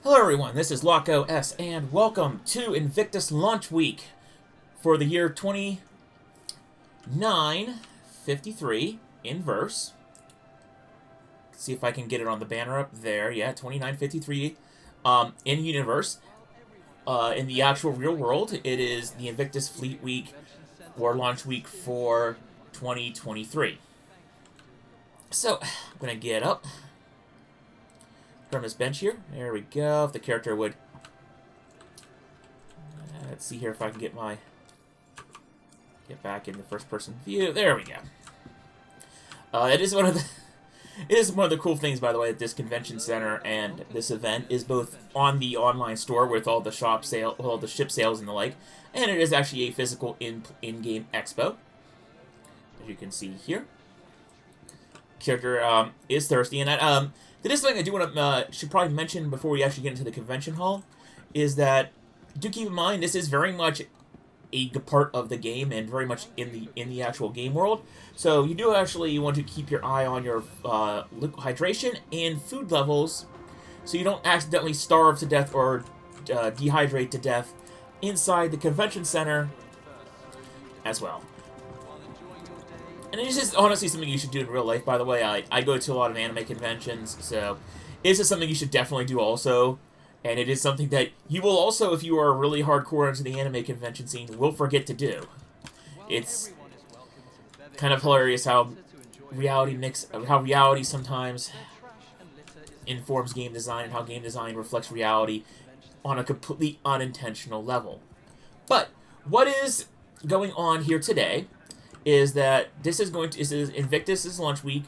Hello everyone, this is Loco S, and welcome to Invictus Launch Week for the year 2953 in verse. See if I can get it on the banner up there. Yeah, 2953 in universe. In the actual real world, it is the Invictus Fleet Week or Launch Week for 2023. So, I'm going to get up from this bench here. There we go. If the character would... let's see here if I can get back in the first-person view. There we go. It is one of the cool things, by the way, at this convention center and this event is both on the online store with all the ship sales and the like, and it is actually a physical in-game expo, as you can see here. Character is thirsty, and that is something I do want to should probably mention before we actually get into the convention hall, is that do keep in mind this is very much a part of the game and very much in the actual game world. So you do actually want to keep your eye on your hydration and food levels, so you don't accidentally starve to death or dehydrate to death inside the convention center as well. And it's just honestly something you should do in real life, by the way. I go to a lot of anime conventions, so it's just something you should definitely do also. And it is something that you will also, if you are really hardcore into the anime convention scene, will forget to do. It's kind of hilarious how reality sometimes informs game design and how game design reflects reality on a completely unintentional level. But what is going on here today is that this is Invictus' launch week,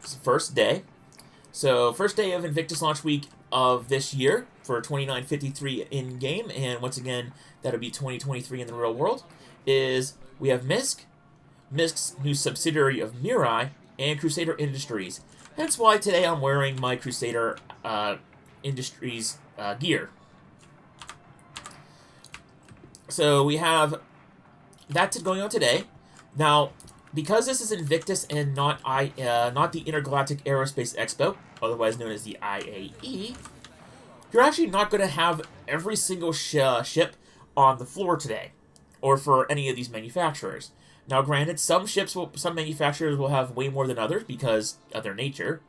first day. So, first day of Invictus launch week of this year for 2953 in-game, and once again, that'll be 2023 in the real world, is we have MISC, MISC's new subsidiary of Mirai, and Crusader Industries. That's why today I'm wearing my Crusader Industries gear. So, we have that going on today. Now, because this is Invictus and not the Intergalactic Aerospace Expo, otherwise known as the IAE, you're actually not going to have every single ship on the floor today, or for any of these manufacturers. Now, granted, some manufacturers will have way more than others because of their nature,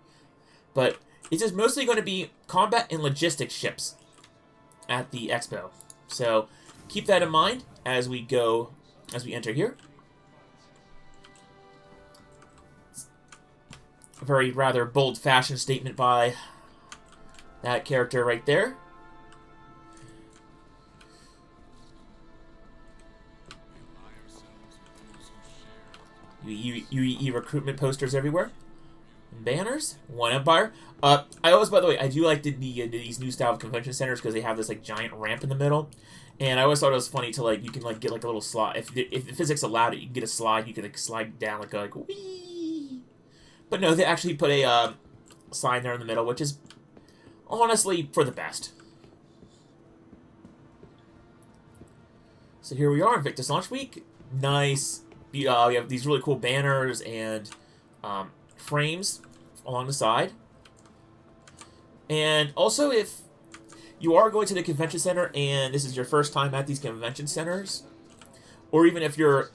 but it's just mostly going to be combat and logistics ships at the expo. So keep that in mind as we enter here. A very rather bold fashion statement by that character right there. UE recruitment posters everywhere. Banners. One Empire. I always, by the way, I do like these new style of convention centers because they have this like giant ramp in the middle. And I always thought it was funny to you can get like a little slide. If the physics allowed it, you can get a slide. You can slide down like whee. But no, they actually put a sign there in the middle, which is honestly for the best. So here we are, Invictus Launch Week. Nice. We have these really cool banners and frames along the side. And also, if you are going to the convention center and this is your first time at these convention centers, or even if you're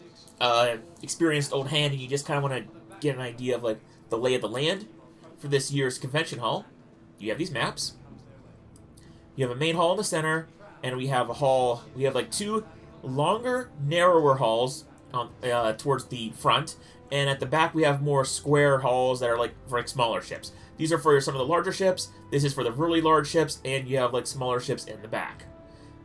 experienced old hand and you just kind of want to get an idea of the lay of the land for this year's convention hall, you have these maps. You have a main hall in the center, and we have a hall. We have two longer, narrower halls towards the front, and at the back we have more square halls that are for smaller ships. These are for some of the larger ships. This is for the really large ships, and you have smaller ships in the back.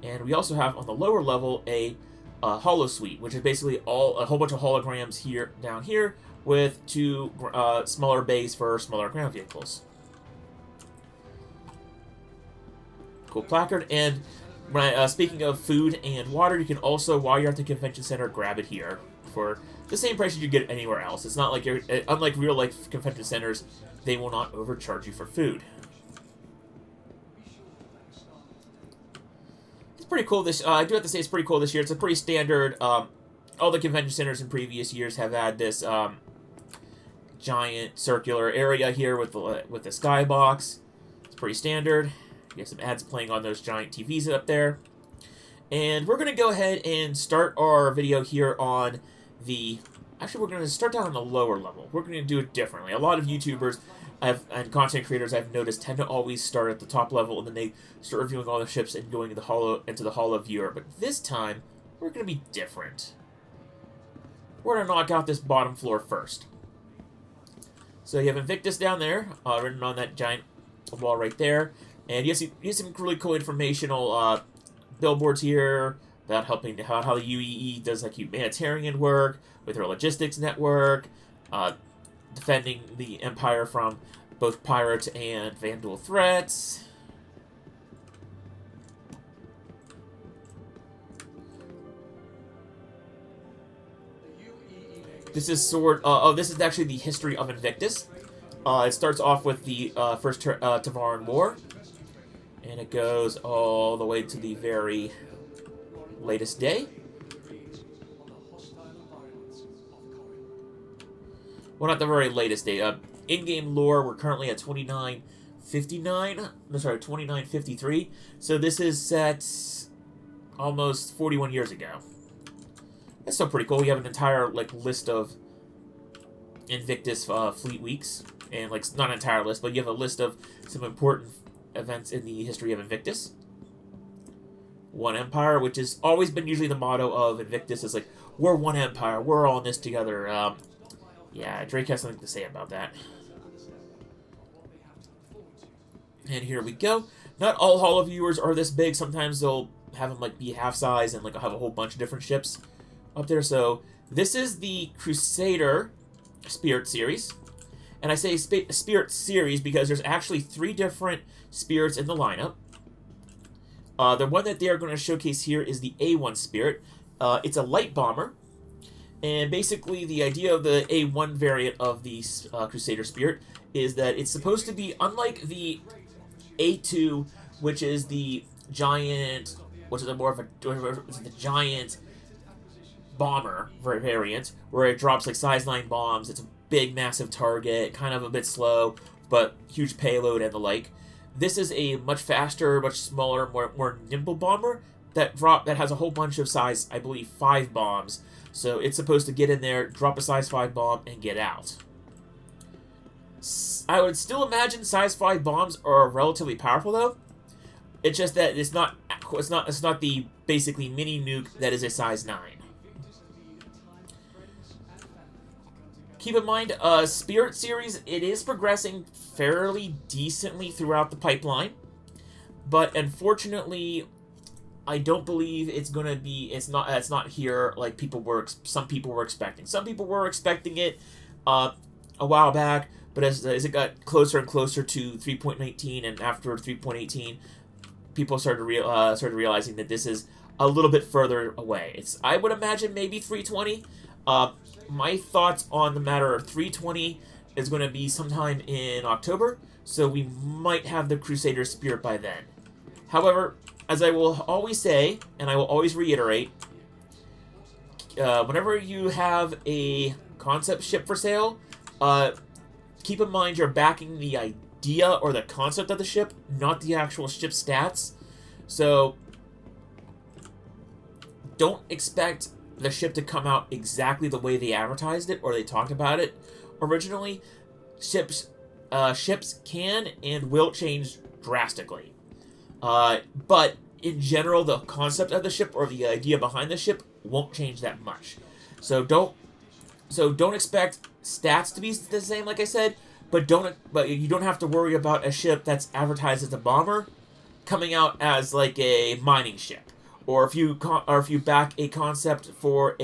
And we also have on the lower level a holo suite, which is basically a whole bunch of holograms down here with two smaller bays for smaller ground vehicles. Cool placard. And speaking of food and water, you can also, while you're at the convention center, grab it here for the same price as you get anywhere else. It's not like unlike real life convention centers, they will not overcharge you for food. It's pretty cool. I do have to say it's pretty cool this year. It's a pretty standard. All the convention centers in previous years have had this giant circular area here with the skybox. It's pretty standard. We have some ads playing on those giant TVs up there. And we're going to go ahead and start our video here on the... Actually, we're going to start down on the lower level. We're going to do it differently. A lot of YouTubers and content creators I've noticed tend to always start at the top level, and then they start reviewing all the ships and going into the holo viewer. But this time, we're going to be different. We're going to knock out this bottom floor first. So you have Invictus down there, written on that giant wall right there. And you have some really cool informational billboards here about helping how the UEE does like humanitarian work with their logistics network, defending the Empire from both pirate and vandal threats. This is this is actually the history of Invictus. It starts off with the first Tavaran War, and it goes all the way to the very latest day. Well, not the very latest day. In-game lore, we're currently at 2959. No, sorry, 2953. So this is set almost 41 years ago. That's still pretty cool. You have an entire list of Invictus fleet weeks, and not an entire list, but you have a list of some important events in the history of Invictus. One Empire, which has always been usually the motto of Invictus, is we're one Empire, we're all in this together. Yeah, Drake has something to say about that. And here we go. Not all holo viewers are this big. Sometimes they'll have them be half size and have a whole bunch of different ships up there. So this is the Crusader Spirit series. And I say Spirit series because there's actually 3 different spirits in the lineup. The one that they are going to showcase here is the A1 Spirit. It's a light bomber. And basically the idea of the A1 variant of the Crusader Spirit is that it's supposed to be unlike the A2, which is the giant, the giant bomber variant, where it drops size 9 bombs. It's a big, massive target, kind of a bit slow, but huge payload and the like. This is a much faster, much smaller, more nimble bomber that has a whole bunch of size, I believe, 5 bombs. So it's supposed to get in there, drop a size 5 bomb, and get out. I would still imagine size 5 bombs are relatively powerful, though. It's just that it's not the basically mini nuke that is a size 9. Keep in mind, Spirit series, it is progressing fairly decently throughout the pipeline, but unfortunately, I don't believe it's gonna be. It's not here like some people were expecting. Some people were expecting it a while back, but as it got closer and closer to 3.19 and after 3.18, people started realizing that this is a little bit further away. I would imagine maybe 320. My thoughts on the matter of 320 is going to be sometime in October, so we might have the Crusader Spirit by then. However, as I will always say, and I will always reiterate, whenever you have a concept ship for sale, keep in mind you're backing the idea or the concept of the ship, not the actual ship stats. So, don't expect the ship to come out exactly the way they advertised it or they talked about it originally. Ships can and will change drastically. But in general, the concept of the ship or the idea behind the ship won't change that much. So don't expect stats to be the same, like I said, but you don't have to worry about a ship that's advertised as a bomber coming out as a mining ship. Or if you back a concept for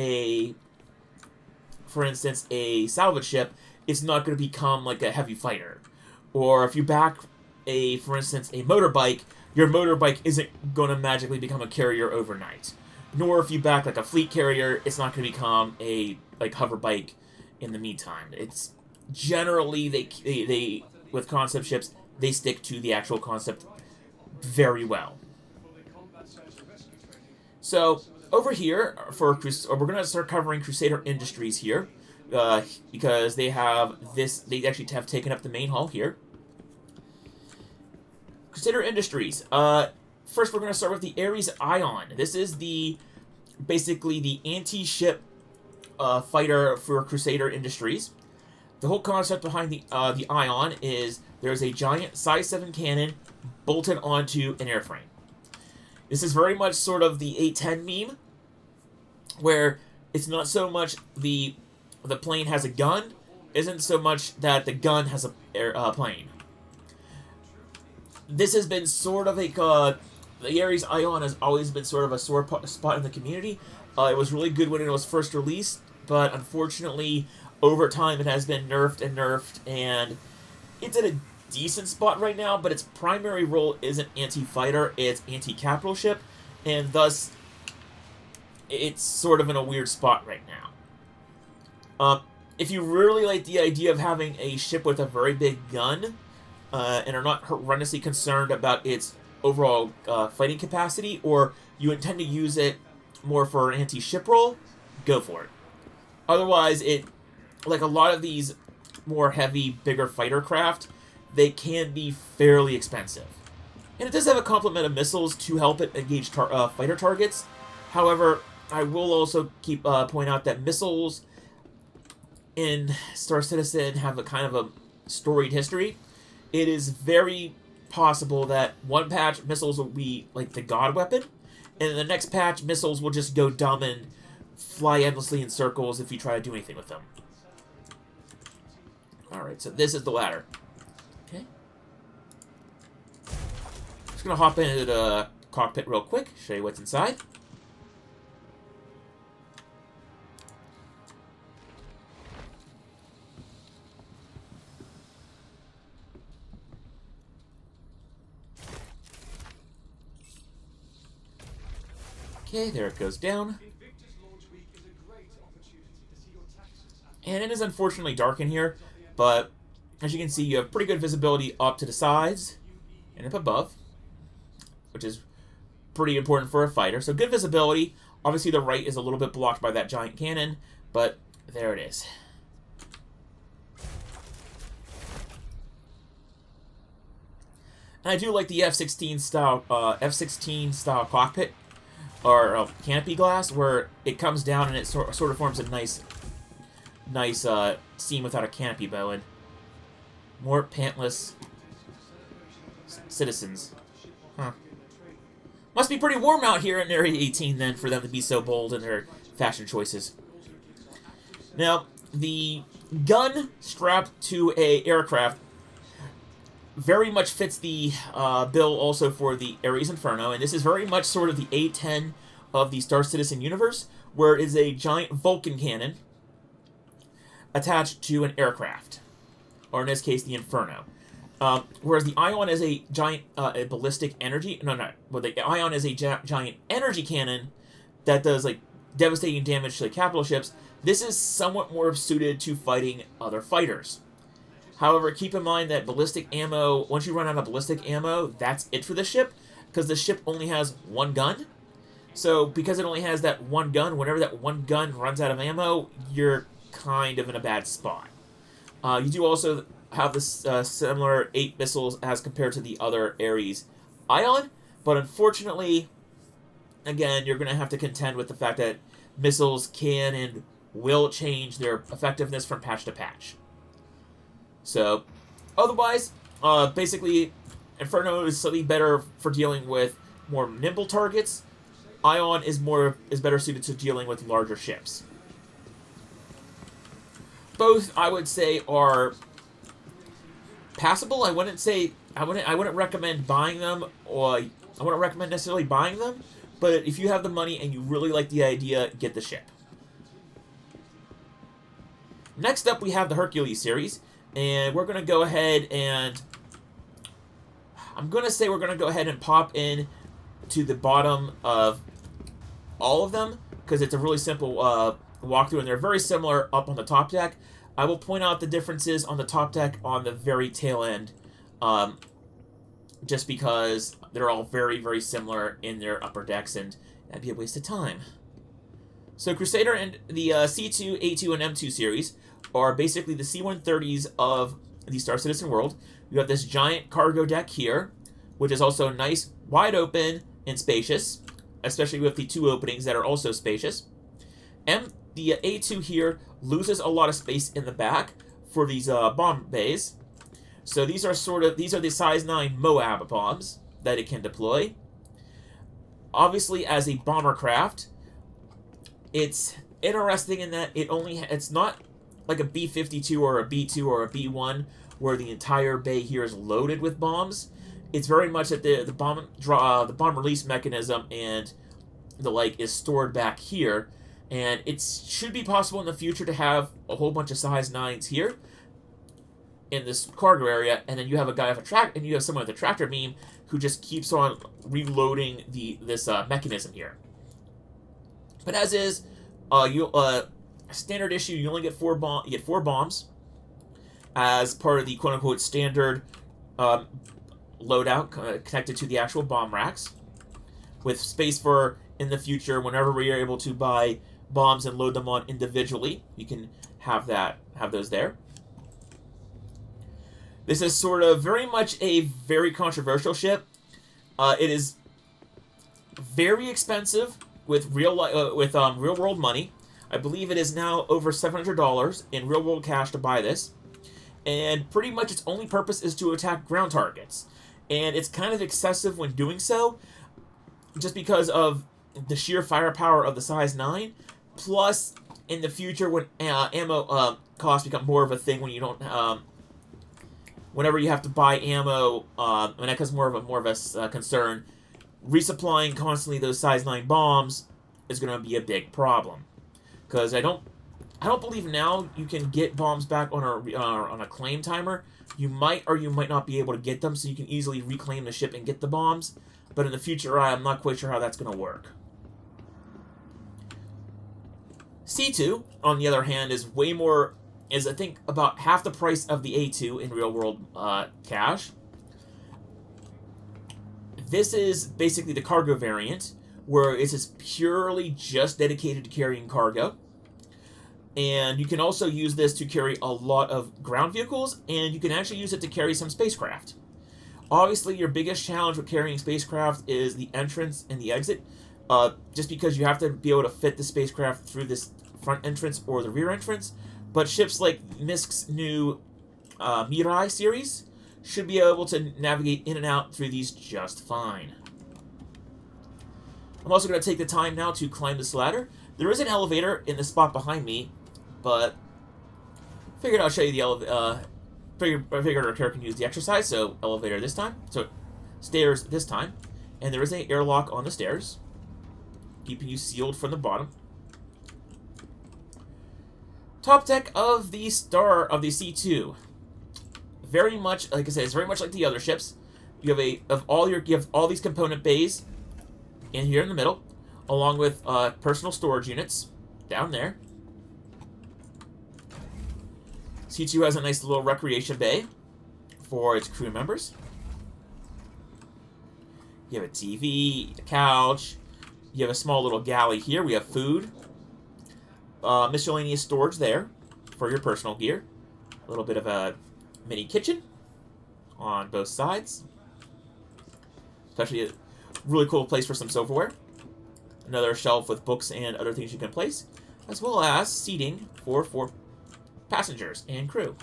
instance, a salvage ship, it's not going to become a heavy fighter. Or if you back for instance, a motorbike, your motorbike isn't going to magically become a carrier overnight. Nor if you back a fleet carrier, it's not going to become a hover bike in the meantime. It's generally they with concept ships, they stick to the actual concept very well. So over here we're going to start covering Crusader Industries here, because they have this. They actually have taken up the main hall here. Crusader Industries. First, we're going to start with the Ares Ion. This is basically the anti-ship fighter for Crusader Industries. The whole concept behind the Ion is there's a giant size 7 cannon bolted onto an airframe. This is very much sort of the A-10 meme, where it's not so much the plane has a gun, isn't so much that the gun has a plane. This has been sort of the Ares Ion has always been sort of a sore spot in the community. It was really good when it was first released, but unfortunately, over time it has been nerfed, and it's at a decent spot right now, but its primary role isn't anti-fighter, it's anti-capital ship, and thus, it's sort of in a weird spot right now. If you really like the idea of having a ship with a very big gun, and are not horrendously concerned about its overall fighting capacity, or you intend to use it more for an anti-ship role, go for it. Otherwise, like a lot of these more heavy, bigger fighter craft, they can be fairly expensive. And it does have a complement of missiles to help it engage fighter targets. However, I will also point out that missiles in Star Citizen have a kind of a storied history. It is very possible that one patch, missiles will be like the god weapon, and in the next patch, missiles will just go dumb and fly endlessly in circles if you try to do anything with them. Alright, so this is the ladder. Okay. Just gonna hop into the cockpit real quick, show you what's inside. Okay, there it goes down. And it is unfortunately dark in here, but as you can see, you have pretty good visibility up to the sides and up above, which is pretty important for a fighter. So good visibility. Obviously, the right is a little bit blocked by that giant cannon, but there it is. And I do like the F-16 style cockpit, or canopy glass, where it comes down and it sort of forms a nice scene without a canopy bow. And more pantless citizens. Huh. Must be pretty warm out here in Area 18 then for them to be so bold in their fashion choices. Now, the gun strapped to a aircraft very much fits the bill also for the Ares Inferno, and this is very much sort of the A-10 of the Star Citizen universe, where it is a giant Vulcan cannon attached to an aircraft, or in this case, the Inferno. Whereas the Ion is a giant a ballistic energy... Well, the Ion is a giant energy cannon that does, like, devastating damage to the capital ships. This is somewhat more suited to fighting other fighters. However, keep in mind that ballistic ammo, once you run out of ballistic ammo, that's it for the ship, because the ship only has one gun. So, because it only has that one gun, whenever that one gun runs out of ammo, you're kind of in a bad spot. You do also have this similar 8 missiles as compared to the other Ares Ion, but unfortunately, again, you're going to have to contend with the fact that missiles can and will change their effectiveness from patch to patch. So, otherwise, basically, Inferno is slightly better for dealing with more nimble targets. Ion is better suited to dealing with larger ships. Both, I would say, are passable. I wouldn't recommend buying them, or I wouldn't recommend necessarily buying them. But if you have the money and you really like the idea, get the ship. Next up, we have the Hercules series. And we're going to go ahead and... I'm going to say we're going to go ahead and pop in to the bottom of all of them, because it's a really simple walkthrough, and they're very similar up on the top deck. I will point out the differences on the top deck on the very tail end, just because they're all very, very similar in their upper decks, and that'd be a waste of time. So Crusader and the C2, A2, and M2 series are basically the C-130s of the Star Citizen world. You have this giant cargo deck here, which is also nice, wide open, and spacious, especially with the 2 openings that are also spacious. And the A2 here loses a lot of space in the back for these bomb bays. So these are the size 9 Moab bombs that it can deploy. Obviously, as a bomber craft, it's interesting in that it's not like a B-52 or a B-2 or a B-1 where the entire bay here is loaded with bombs. It's very much that the bomb release mechanism and the like is stored back here, and it should be possible in the future to have a whole bunch of size 9s here in this cargo area, and then you have a guy and you have someone with a tractor beam who just keeps on reloading this mechanism here. But as is, standard issue, you only get 4 bombs as part of the quote-unquote standard loadout connected to the actual bomb racks, with space for, in the future, whenever we are able to buy bombs and load them on individually, you can have those there. This is sort of very much a very controversial ship. It is very expensive with real world money. I believe it is now over $700 in real world cash to buy this, and pretty much its only purpose is to attack ground targets. And it's kind of excessive when doing so, just because of the sheer firepower of the size 9. Plus, in the future, when ammo costs become more of a thing, when you don't, whenever you have to buy ammo, when that becomes more of a concern, resupplying constantly those size 9 bombs is going to be a big problem. Because I don't believe now you can get bombs back on a claim timer. You might or you might not be able to get them, so you can easily reclaim the ship and get the bombs. But in the future, I'm not quite sure how that's going to work. C2, on the other hand, is I think about half the price of the A2 in real world cash. This is basically the cargo variant, where it's just purely just dedicated to carrying cargo. And you can also use this to carry a lot of ground vehicles, and you can actually use it to carry some spacecraft. Obviously, your biggest challenge with carrying spacecraft is the entrance and the exit, just because you have to be able to fit the spacecraft through this front entrance or the rear entrance. But ships like MISC's new Mirai series should be able to navigate in and out through these just fine. I'm also going to take the time now to climb this ladder. There is an elevator in the spot behind me, but figured I'll show you the elevator. I figured our character can use the exercise, so elevator this time. So stairs this time. And there is an airlock on the stairs, keeping you sealed from the bottom. Top deck of the C2. Very much, like I said, it's very much like the other ships. You have all these component bays in here in the middle, along with personal storage units down there. C2 has a nice little recreation bay for its crew members. You have a TV, a couch. You have a small little galley here. We have food. Miscellaneous storage there for your personal gear. A little bit of a mini kitchen on both sides. Especially a really cool place for some silverware. Another shelf with books and other things you can place, as well as seating for 4 passengers and crew.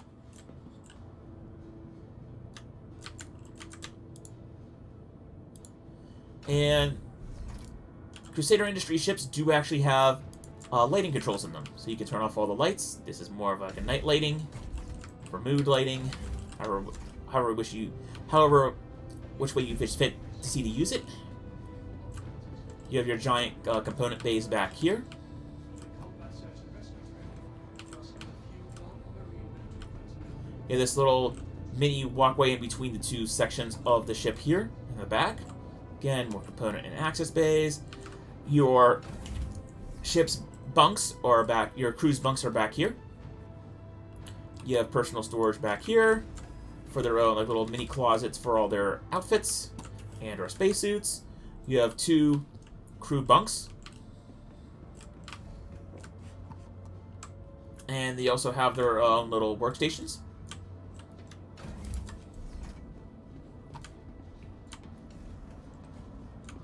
And Crusader Industry ships do actually have lighting controls in them, so you can turn off all the lights. This is more of like a night lighting, for mood lighting, however which way you fit to see to use it. You have your giant component bays back here. You have this little mini walkway in between the 2 sections of the ship here in the back. Again, more component and access bays. Your ship's bunks are back. Your crew's bunks are back here. You have personal storage back here for their own like little mini closets for all their outfits and or spacesuits. You have 2 crew bunks. And they also have their own little workstations.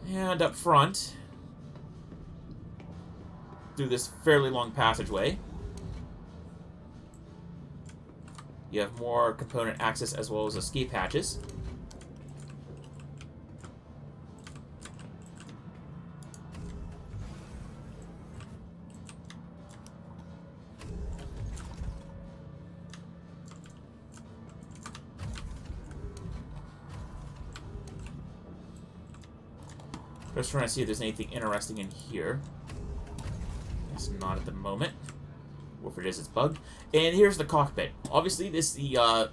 And up front, through this fairly long passageway, you have more component access as well as escape hatches. Just trying to see if there's anything interesting in here. It's not at the moment. Or if it is, it's bugged. And here's the cockpit. Obviously, the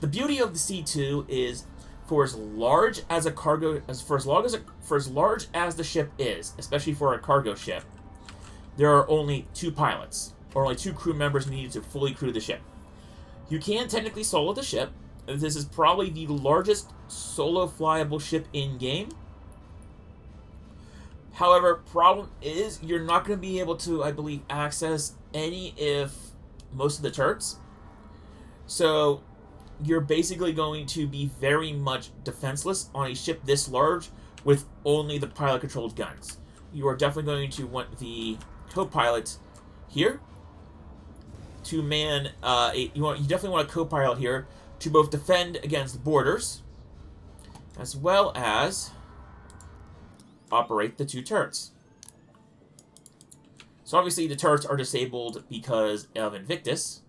beauty of the C2 is for as large as a cargo for as large as the ship is, especially for a cargo ship, there are only 2 pilots or only 2 crew members needed to fully crew the ship. You can technically solo the ship. This is probably the largest solo flyable ship in game. However, problem is you're not going to be able to, I believe, access any if most of the turrets. So you're basically going to be very much defenseless on a ship this large with only the pilot-controlled guns. You are definitely going to want the co-pilot here to man. You definitely want a co-pilot here to both defend against borders as well as operate the 2 turrets. So obviously the turrets are disabled because of Invictus,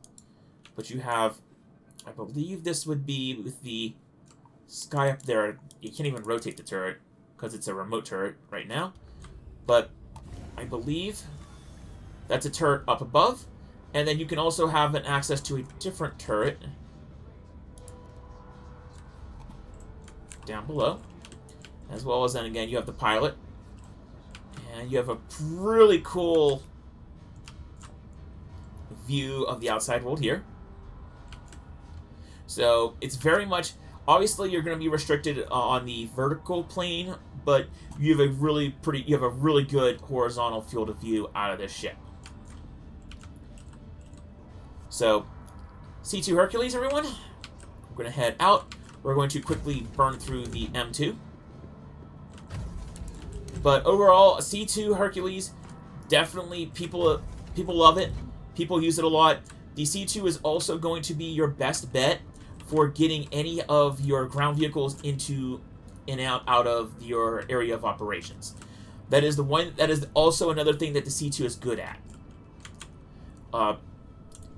but you have, I believe this would be with the sky up there. You can't even rotate the turret because it's a remote turret right now, but I believe that's a turret up above, and then you can also have an access to a different turret down below. As well as then again, you have the pilot. And you have a really cool view of the outside world here. So it's very much, obviously you're going to be restricted on the vertical plane, but you have a really good horizontal field of view out of this ship. So C2 Hercules, everyone. We're going to head out. We're going to quickly burn through the M2. But overall, C2 Hercules, definitely people love it. People use it a lot. The C2 is also going to be your best bet for getting any of your ground vehicles into and out of your area of operations. That is also another thing that the C2 is good at. And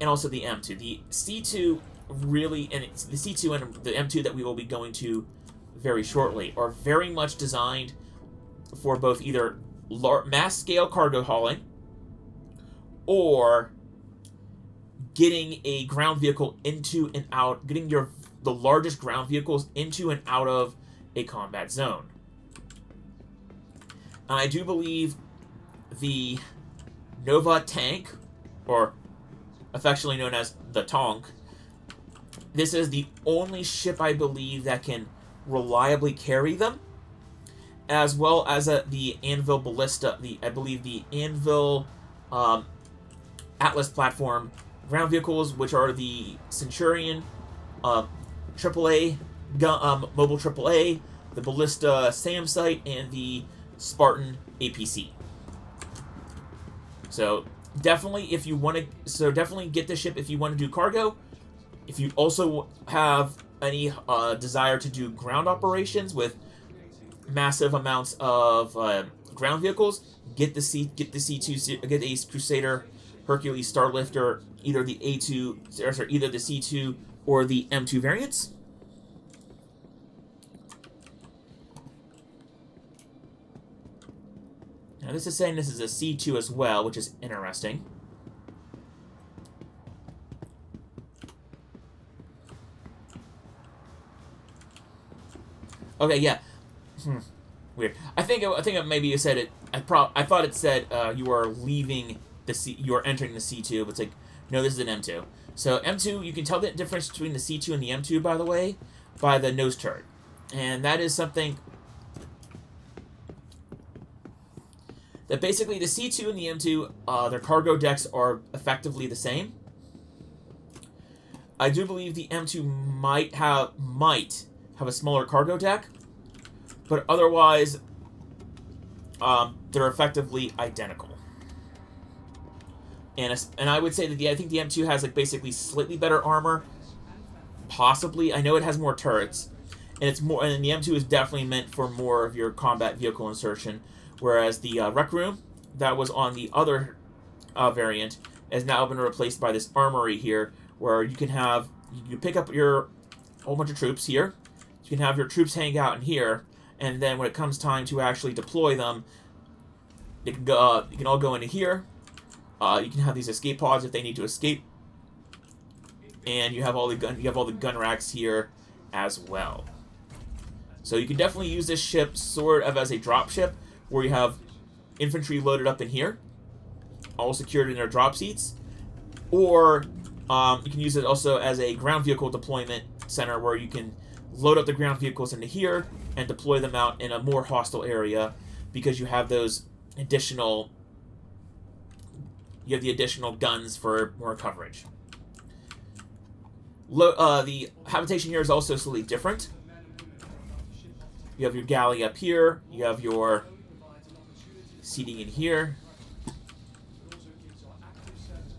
also the M2. The C2 really, and it's the C2 and the M2 that we will be going to very shortly, are very much designed for both either mass-scale cargo hauling or getting a ground vehicle into and out, getting the largest ground vehicles into and out of a combat zone. And I do believe the Nova tank, or affectionately known as the Tonk, this is the only ship I believe that can reliably carry them, as well as the Anvil Ballista, I believe the Anvil Atlas platform ground vehicles, which are the Centurion AAA Mobile AAA, the Ballista SAM site, and the Spartan APC. So definitely, definitely get this ship if you want to do cargo. If you also have any desire to do ground operations with massive amounts of ground vehicles, get the Crusader Hercules Starlifter, either the C2 or the M2 variants. Now this is saying this is a C2 as well, which is interesting. Okay, yeah. Weird. I think maybe you said it. I thought it said you are leaving you are entering the C2, but it's like, no, this is an M2. So M2, you can tell the difference between the C2 and the M2, by the way, by the nose turret, and that is something that basically the C2 and the M2, their cargo decks are effectively the same. I do believe the M2 might have a smaller cargo deck, but otherwise, they're effectively identical. And I would say that I think the M2 has like basically slightly better armor. Possibly, I know it has more turrets, and it's more. And the M2 is definitely meant for more of your combat vehicle insertion, whereas the Rec Room that was on the other variant has now been replaced by this armory here, where you can pick up your whole bunch of troops here. You can have your troops hang out in here, and then when it comes time to actually deploy them, they can go. You can all go into here. You can have these escape pods if they need to escape, and you have all the gun racks here as well. So you can definitely use this ship sort of as a drop ship, where you have infantry loaded up in here, all secured in their drop seats, or you can use it also as a ground vehicle deployment center, where you can load up the ground vehicles into here and deploy them out in a more hostile area, because you have those additional. You have the additional guns for more coverage. The habitation here is also slightly different. You have your galley up here. You have your seating in here.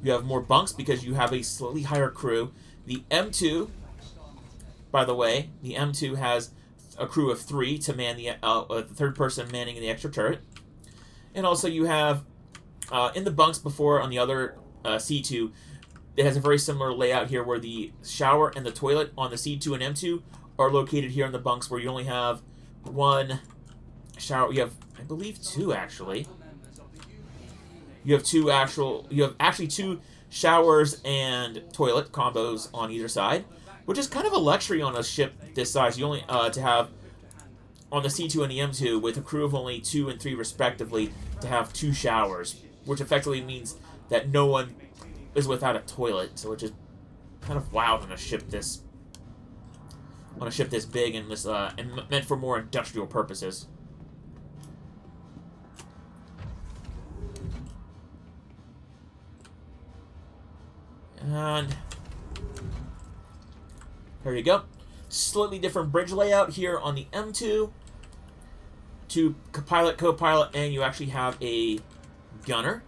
You have more bunks because you have a slightly higher crew. The M2, by the way, the M2 has a crew of 3 to man the third person manning the extra turret. And also you have in the bunks before on the other C2, it has a very similar layout here where the shower and the toilet on the C2 and M2 are located here in the bunks, where you only have one shower. You have, I believe, 2 actually. You have actually 2 showers and toilet combos on either side, which is kind of a luxury on a ship this size. You only to have on the C2 and the M2 with a crew of only 2 and 3 respectively to have 2 showers, which effectively means that no one is without a toilet. So it's just kind of wild on a ship this big and this and meant for more industrial purposes. And there you go. Slightly different bridge layout here on the M2. 2 pilot, co-pilot, and you actually have a gunner.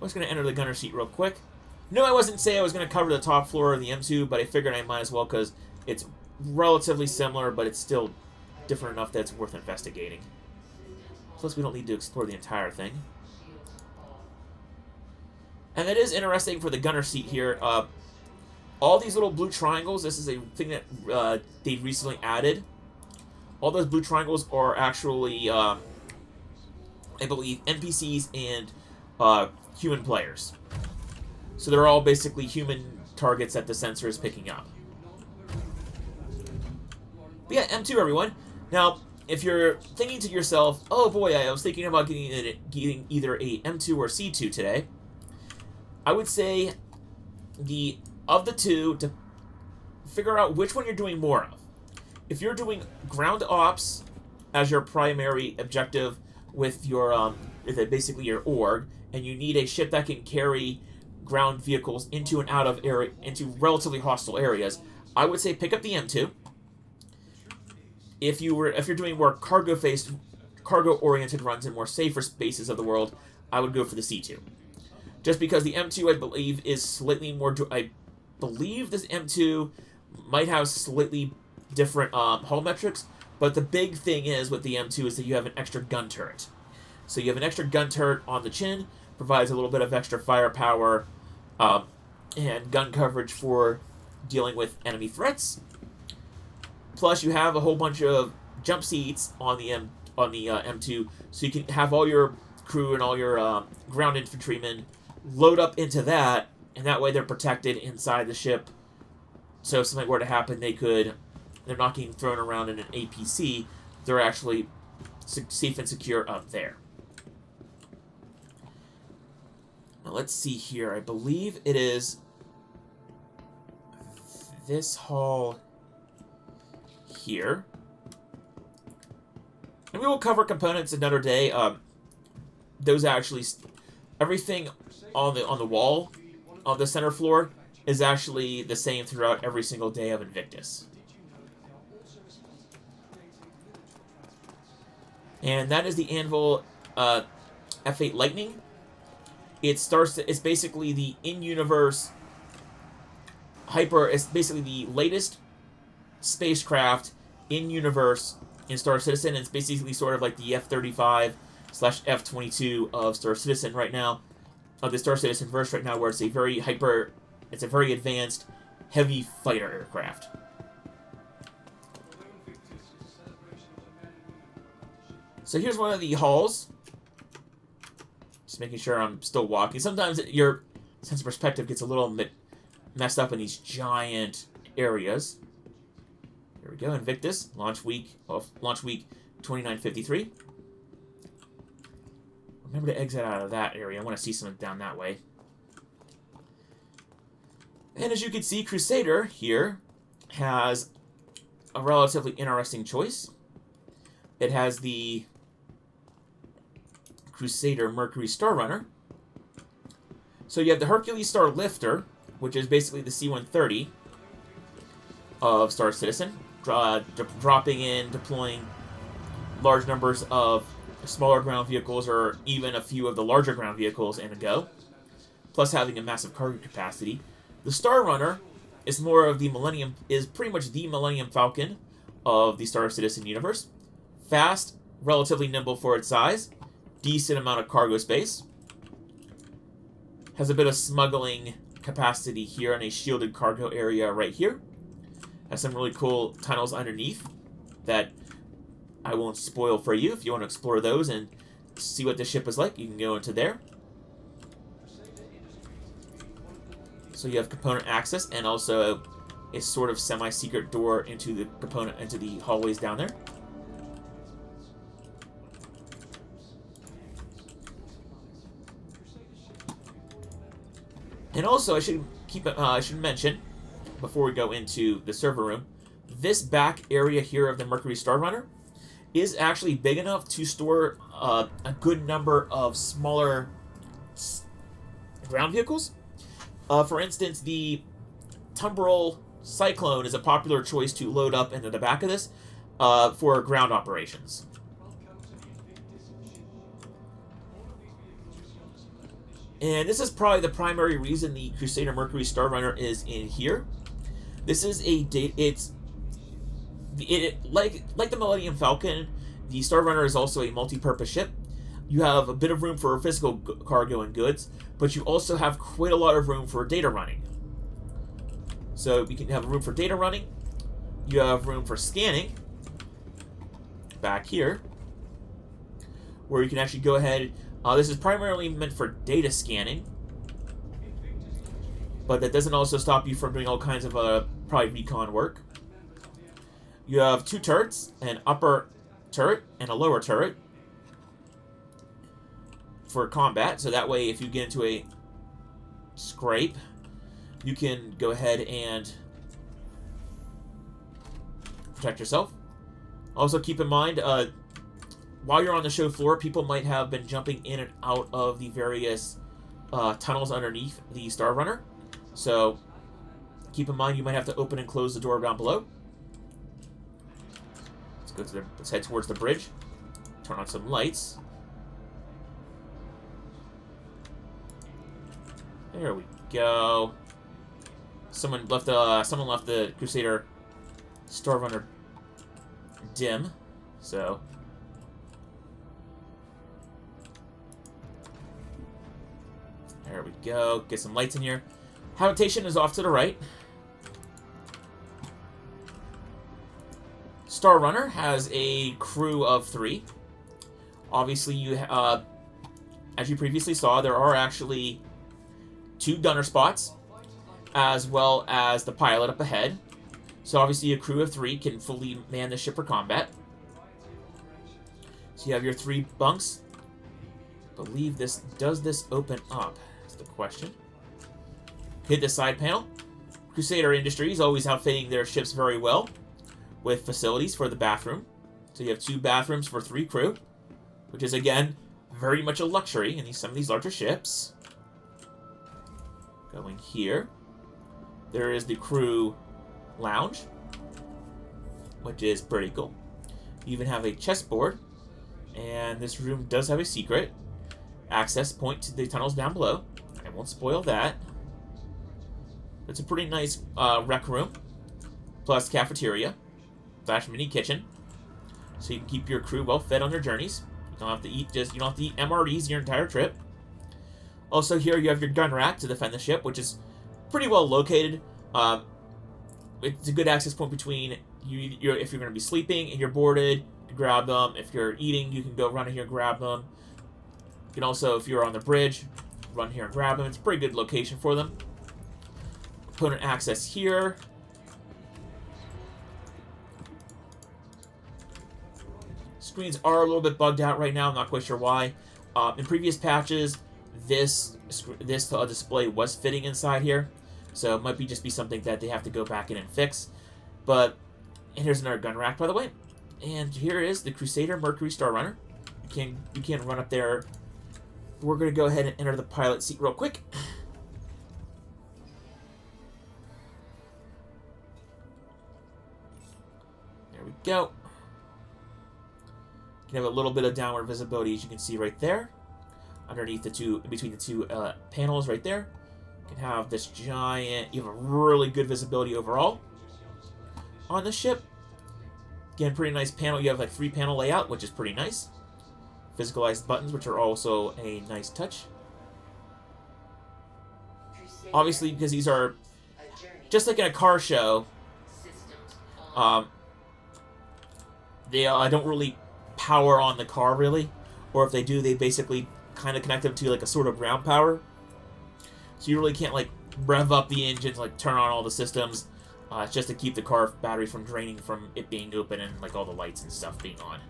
I was going to enter the gunner seat real quick. No, I wasn't saying I was going to cover the top floor of the M2, but I figured I might as well because it's relatively similar, but it's still different enough that it's worth investigating. Plus, we don't need to explore the entire thing. And it is interesting for the gunner seat here. All these little blue triangles, this is a thing that they recently added. All those blue triangles are actually, I believe, NPCs and human players. So they're all basically human targets that the sensor is picking up. But yeah, M2, everyone. Now, if you're thinking to yourself, oh boy, I was thinking about getting either a M2 or C2 today, I would say of the two, to figure out which one you're doing more of. If you're doing ground ops as your primary objective with your basically your org, and you need a ship that can carry ground vehicles into and out of into relatively hostile areas, I would say pick up the M2. If you're doing more cargo-oriented runs in more safer spaces of the world, I would go for the C2. Just because the M2, I believe, is slightly more. I believe this M2 might have slightly different hull metrics, but the big thing is with the M2 is that you have an extra gun turret. So you have an extra gun turret on the chin, provides a little bit of extra firepower and gun coverage for dealing with enemy threats. Plus, you have a whole bunch of jump seats on the M2, so you can have all your crew and all your ground infantrymen load up into that, and that way they're protected inside the ship. So if something were to happen, they're not getting thrown around in an APC. They're actually safe and secure up there. Now let's see here. I believe it is this hall here. And we will cover components another day. Those actually, everything on the wall on the center floor is actually the same throughout every single day of Invictus. And that is the Anvil F8 Lightning. It's basically the in-universe it's basically the latest spacecraft in-universe in Star Citizen. It's basically sort of like the F-35/F-22 of Star Citizen right now, of the Star Citizen verse right now, where it's a very advanced, heavy fighter aircraft. So here's one of the halls. Just making sure I'm still walking. Sometimes your sense of perspective gets a little bit messed up in these giant areas. Here we go, Invictus, launch week 2953. Remember to exit out of that area. I want to see something down that way. And as you can see, Crusader here has a relatively interesting choice. It has the Crusader Mercury Star Runner. So you have the Hercules Star Lifter, which is basically the C-130 of Star Citizen, dropping in, deploying large numbers of smaller ground vehicles or even a few of the larger ground vehicles in a go, plus having a massive cargo capacity. The Star Runner is pretty much the Millennium Falcon of the Star Citizen universe. Fast, relatively nimble for its size, decent amount of cargo space. Has a bit of smuggling capacity here in a shielded cargo area right here. Has some really cool tunnels underneath that I won't spoil for you. If you want to explore those and see what the ship is like, you can go into there. So you have component access and also a sort of semi-secret door into the hallways down there. And also, I should mention, before we go into the server room, this back area here of the Mercury Star Runner is actually big enough to store a good number of smaller ground vehicles. For instance, the Tumbril Cyclone is a popular choice to load up into the back of this for ground operations. And this is probably the primary reason the Crusader Mercury Star Runner is in here. This is like the Millennium Falcon, the Star Runner is also a multi-purpose ship. You have a bit of room for physical cargo and goods, but you also have quite a lot of room for data running. So you can have room for data running. You have room for scanning back here, where you can actually go ahead. This is primarily meant for data scanning, but that doesn't also stop you from doing all kinds of probably recon work. You have two turrets, an upper turret and a lower turret for combat, so that way if you get into a scrape, you can go ahead and protect yourself. Also keep in mind, while you're on the show floor, people might have been jumping in and out of the various tunnels underneath the Star Runner. So keep in mind you might have to open and close the door down below. Let's head towards the bridge. Turn on some lights. There we go. Someone left the Crusader Star Runner dim. So there we go. Get some lights in here. Habitation is off to the right. Star Runner has a crew of 3. Obviously, as you previously saw, there are actually 2 gunner spots, as well as the pilot up ahead. So obviously, a crew of 3 can fully man the ship for combat. So you have your 3 bunks. Does this open up? That's the question. Hit the side panel. Crusader Industries always outfitting their ships very well with facilities for the bathroom. So you have 2 bathrooms for 3 crew, which is again very much a luxury in some of these larger ships. Going here, there is the crew lounge, which is pretty cool. You even have a chessboard And this room does have a secret access point to the tunnels down below. I won't spoil that. It's a pretty nice rec room, plus cafeteria, / mini kitchen, so you can keep your crew well fed on their journeys. You don't have to eat MREs your entire trip. Also, here you have your gun rack to defend the ship, which is pretty well located. It's a good access point between you. If you're going to be sleeping and you're boarded, you grab them. If you're eating, you can go run in here and grab them. You can also, if you're on the bridge, run here and grab them. It's a pretty good location for them. Opponent access here. Screens are a little bit bugged out right now. I'm not quite sure why. In previous patches, this display was fitting inside here, so it might just be something that they have to go back in and fix. And here's another gun rack, by the way. And here is the Crusader Mercury Star Runner. You can run up there. We're going to go ahead and enter the pilot seat real quick. There we go. You can have a little bit of downward visibility, as you can see right there. Underneath between the two panels right there. You can have this giant, you have a really good visibility overall on the ship. Again, pretty nice panel. You have like 3-panel layout, which is pretty nice. Physicalized buttons, which are also a nice touch. Obviously, because these are just like in a car show, they don't really power on the car really, or if they do, they basically kind of connect them to like a sort of ground power. So you really can't like rev up the engines, like turn on all the systems. It's just to keep the car battery from draining from it being open and like all the lights and stuff being on.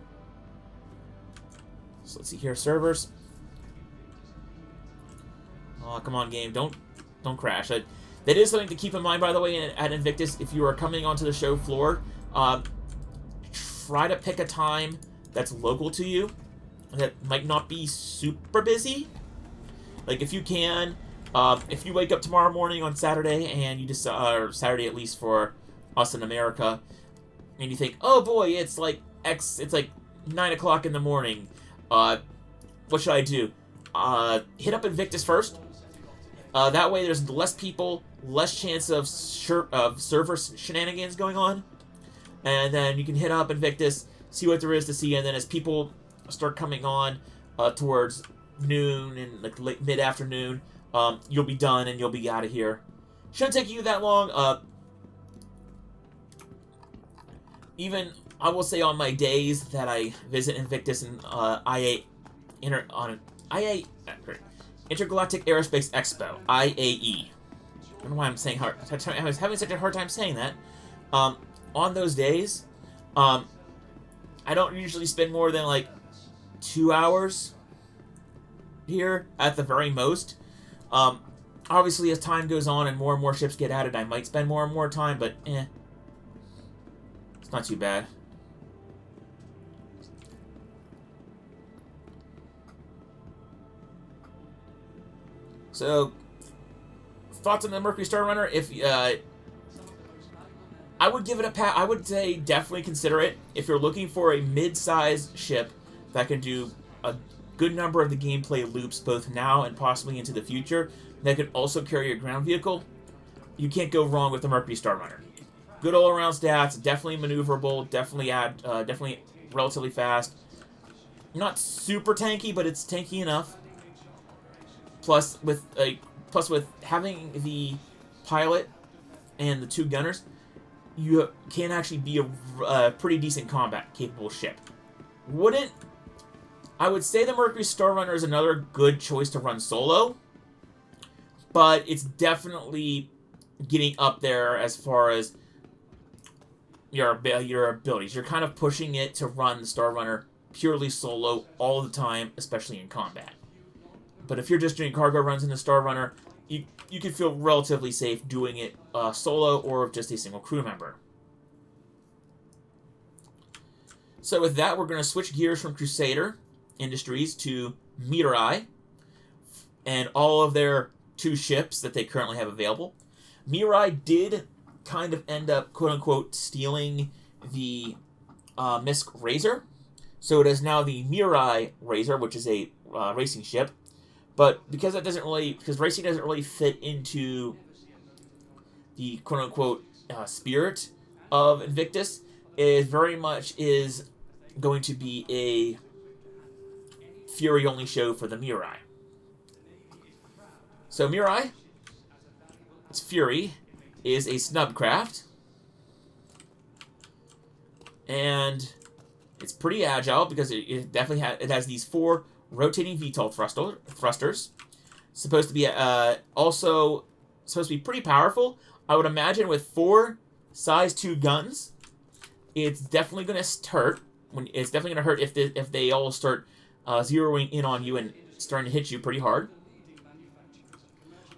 So let's see here, servers. Oh, come on, game, don't crash. That is something to keep in mind, by the way, at Invictus. If you are coming onto the show floor, try to pick a time that's local to you, that might not be super busy. Like if you can, if you wake up tomorrow morning on Saturday and you just, or Saturday at least for us in America, and you think, oh boy, it's like 9 o'clock in the morning. What should I do? Hit up Invictus first. That way there's less people, less chance of server shenanigans going on. And then you can hit up Invictus, see what there is to see, and then as people start coming on towards noon and like late mid-afternoon, you'll be done and you'll be out of here. Shouldn't take you that long. Even I will say on my days that I visit Invictus and Intergalactic Aerospace Expo, IAE. I don't know why I'm saying hard. I was having such a hard time saying that. On those days, I don't usually spend more than like 2 hours here at the very most. Obviously, as time goes on and more ships get added, I might spend more and more time, but it's not too bad. So, thoughts on the Mercury Star Runner? If I would give it a pass. I would say definitely consider it if you're looking for a mid-sized ship that can do a good number of the gameplay loops, both now and possibly into the future. That could also carry a ground vehicle. You can't go wrong with the Mercury Star Runner. Good all-around stats, definitely maneuverable, definitely relatively fast. Not super tanky, but it's tanky enough. Plus, with having the pilot and the 2 gunners, you can actually be a pretty decent combat-capable ship. I would say the Mercury Star Runner is another good choice to run solo, but it's definitely getting up there as far as your abilities. You're kind of pushing it to run the Star Runner purely solo all the time, especially in combat. But if you're just doing cargo runs in the Star Runner, you can feel relatively safe doing it solo or with just a single crew member. So with that, we're going to switch gears from Crusader Industries to Mirai and all of their 2 ships that they currently have available. Mirai did kind of end up, quote-unquote, stealing the MISC Razor, So it is now the Mirai Razor, which is a racing ship. But because racing doesn't really fit into the quote-unquote spirit of Invictus, it very much is going to be a Fury-only show for the Mirai. So Mirai, its Fury, is a snub craft. And it's pretty agile because it definitely has these 4 rotating VTOL thrusters. Supposed to be also supposed to be pretty powerful. I would imagine with 4 size 2 guns, it's definitely going to hurt. It's definitely going to hurt if they all start zeroing in on you and starting to hit you pretty hard.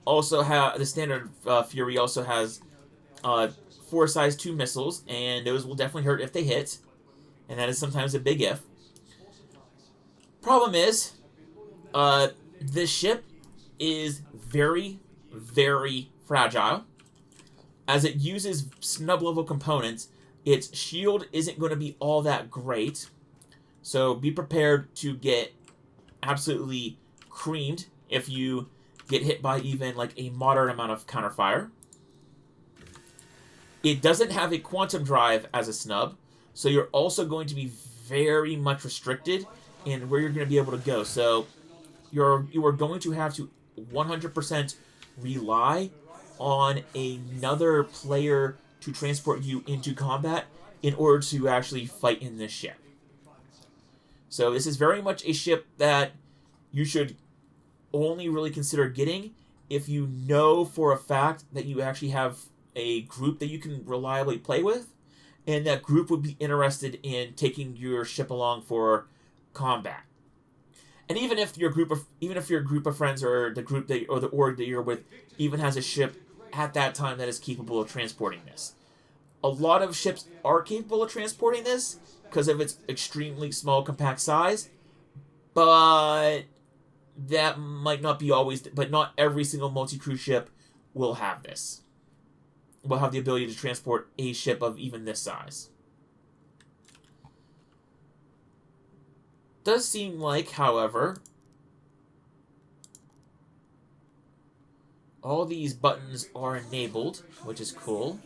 Also, the standard Fury also has 4 size 2 missiles, and those will definitely hurt if they hit, and that is sometimes a big if. Problem is, this ship is very, very fragile. As it uses snub level components, its shield isn't going to be all that great, so be prepared to get absolutely creamed if you get hit by even like a moderate amount of counterfire. It doesn't have a quantum drive as a snub, so you're also going to be very much restricted in where you're going to be able to go. So you are going to have to 100% rely on another player to transport you into combat in order to actually fight in this ship. So this is very much a ship that you should only really consider getting if you know for a fact that you actually have a group that you can reliably play with, and that group would be interested in taking your ship along for combat. And even if your group of friends or the group or the org that you're with even has a ship at that time that is capable of transporting this. A lot of ships are capable of transporting this because of its extremely small compact size, but that might not be always, but not every single multi-crew ship will have this. Will have the ability to transport a ship of even this size. Does seem like, however, all these buttons are enabled, which is cool.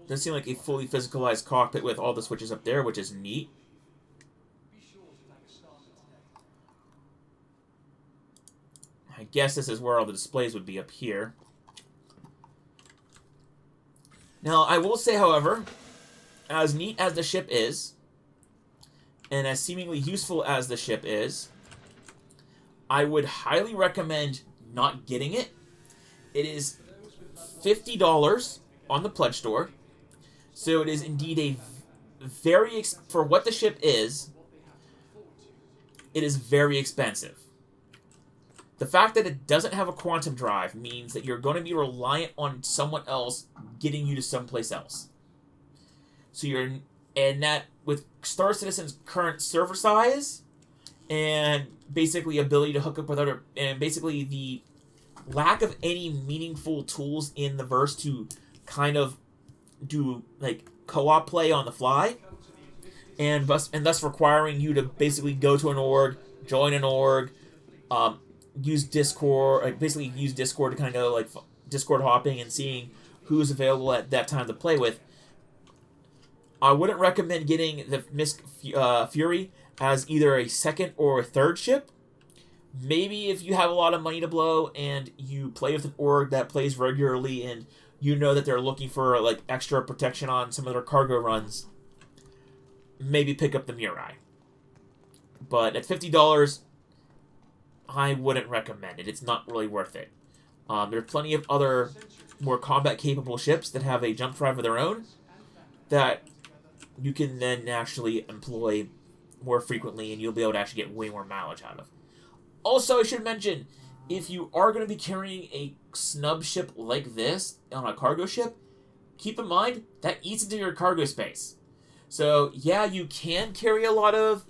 Does seem like a fully physicalized cockpit with all the switches up there, which is neat. I guess this is where all the displays would be, up here. Now, I will say, however, as neat as the ship is, and as seemingly useful as the ship is, I would highly recommend not getting it. It is $50 on the pledge store, so it is indeed a very, for what the ship is, it is very expensive. The fact that it doesn't have a quantum drive means that you're going to be reliant on someone else getting you to someplace else. So and that with Star Citizen's current server size and basically ability to hook up with other, and basically the lack of any meaningful tools in the verse to kind of do like co-op play on the fly, and thus requiring you to basically go to an org, join an org, use Discord, basically use Discord to kind of like Discord hopping and seeing who's available at that time to play with. I wouldn't recommend getting the MISC Fury as either a second or a third ship. Maybe if you have a lot of money to blow and you play with an org that plays regularly and you know that they're looking for like extra protection on some of their cargo runs, maybe pick up the Mirai. But at $50, I wouldn't recommend it. It's not really worth it. There's plenty of other more combat-capable ships that have a jump drive of their own that you can then actually employ more frequently, and you'll be able to actually get way more mileage out of. Also, I should mention, if you are going to be carrying a snub ship like this on a cargo ship, keep in mind that eats into your cargo space. So, yeah, you can carry a lot of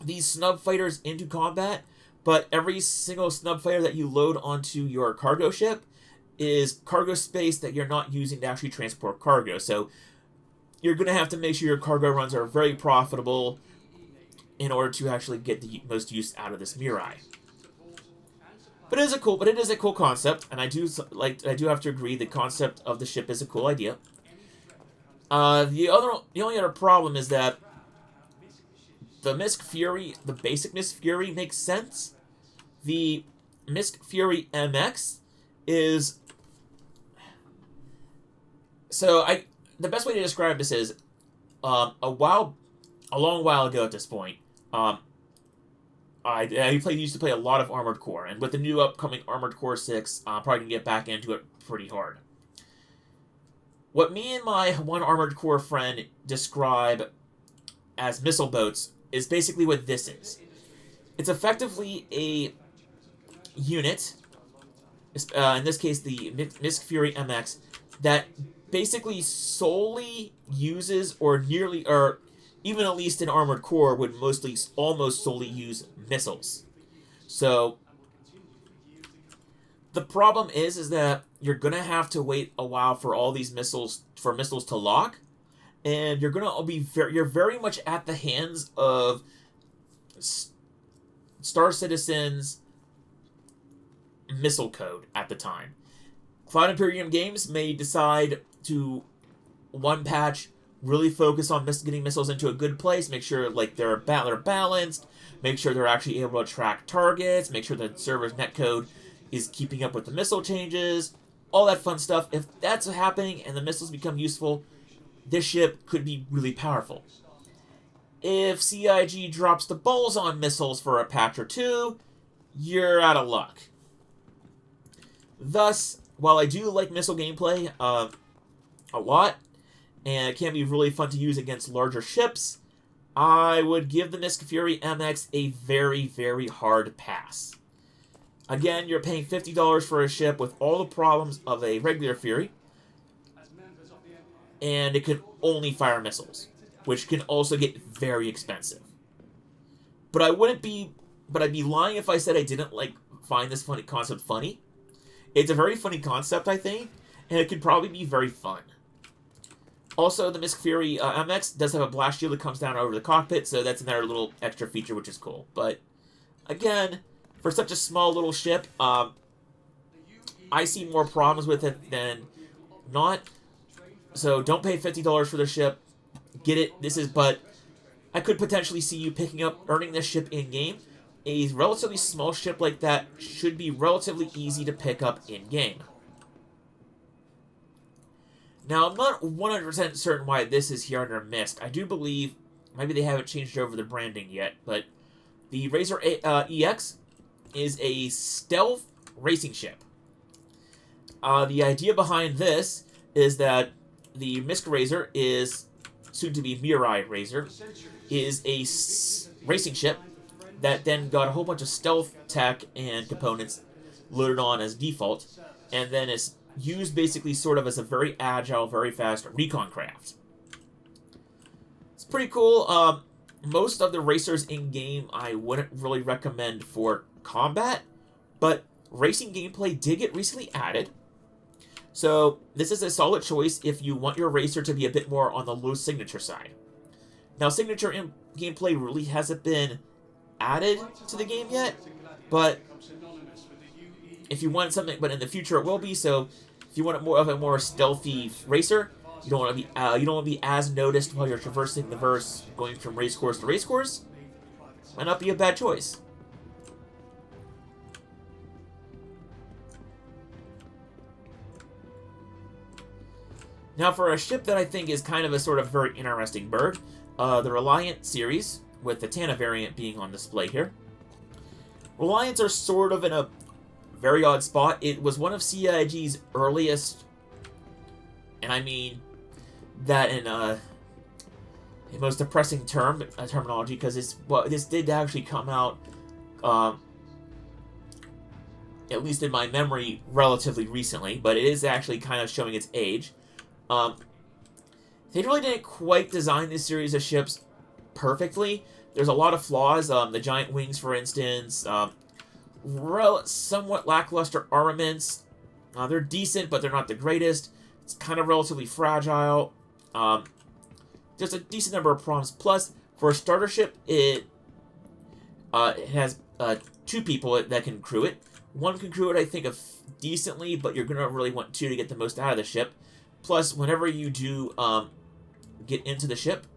these snub fighters into combat, but every single snub fighter that you load onto your cargo ship is cargo space that you're not using to actually transport cargo. So you're going to have to make sure your cargo runs are very profitable in order to actually get the most use out of this Mirai. But it is a cool concept, and I do have to agree the concept of the ship is a cool idea. The only other problem is that the MISC Fury, the basic MISC Fury makes sense. The MISC Fury MX is... So, the best way to describe this is, a long while ago at this point, I used to play a lot of Armored Core, and with the new upcoming Armored Core 6, I'm probably going to get back into it pretty hard. What me and my one Armored Core friend describe as missile boats is basically what this is. It's effectively a unit, in this case the MISC Fury MX, that basically solely uses, or even at least in Armored Core, would almost solely use missiles. So the problem is that you're gonna have to wait a while for all these missiles to lock, and you're very much at the hands of Star Citizen's missile code at the time. Cloud Imperium Games may decide to one patch really focus on getting missiles into a good place, make sure they're balanced, make sure they're actually able to track targets, make sure the server's netcode is keeping up with the missile changes, all that fun stuff. If that's happening and the missiles become useful, this ship could be really powerful. If CIG drops the balls on missiles for a patch or two, you're out of luck. Thus, while I do like missile gameplay a lot, and it can be really fun to use against larger ships, I would give the MISC Fury MX a very, very hard pass. Again, you're paying $50 for a ship with all the problems of a regular Fury, and it can only fire missiles, which can also get very expensive. But I'd be lying if I said I didn't find this concept funny. It's a very funny concept, I think, and it could probably be very fun. Also, the MISC Fury MX does have a blast shield that comes down over the cockpit, so that's another little extra feature, which is cool. But, again, for such a small little ship, I see more problems with it than not. So don't pay $50 for the ship. Get it. But I could potentially see you earning this ship in-game. A relatively small ship like that should be relatively easy to pick up in-game. Now, I'm not 100% certain why this is here under MISC. I do believe, maybe they haven't changed over the branding yet, but the Razor EX is a stealth racing ship. The idea behind this is that the MISC Razor is, soon to be Mirai Razor, is a racing ship that then got a whole bunch of stealth tech and components loaded on as default, and then is used basically sort of as a very agile, very fast recon craft. It's pretty cool. Most of the racers in-game I wouldn't really recommend for combat, but racing gameplay did get recently added. So this is a solid choice if you want your racer to be a bit more on the low signature side. Now, signature gameplay really hasn't been added to the game yet, but if you want something, but in the future it will be. So if you want more of a more stealthy racer, you don't want to be as noticed while you're traversing the verse, going from race course to race course, might not be a bad choice. Now, for a ship that I think is kind of a sort of very interesting bird, the Reliant series, with the Tana variant being on display here. Reliants are sort of in a very odd spot. It was one of CIG's earliest, and I mean that in a most depressing terminology, because this did actually come out, at least in my memory, relatively recently, but it is actually kind of showing its age. They really didn't quite design this series of ships perfectly. There's a lot of flaws. The giant wings, for instance, somewhat lackluster armaments, They're decent, but they're not the greatest. It's kind of relatively fragile. There's a decent number of problems. Plus, for a starter ship, it has 2 people that can crew it. One can crew it, I think, decently, but you're going to really want 2 to get the most out of the ship. Plus, whenever you do get into the ship,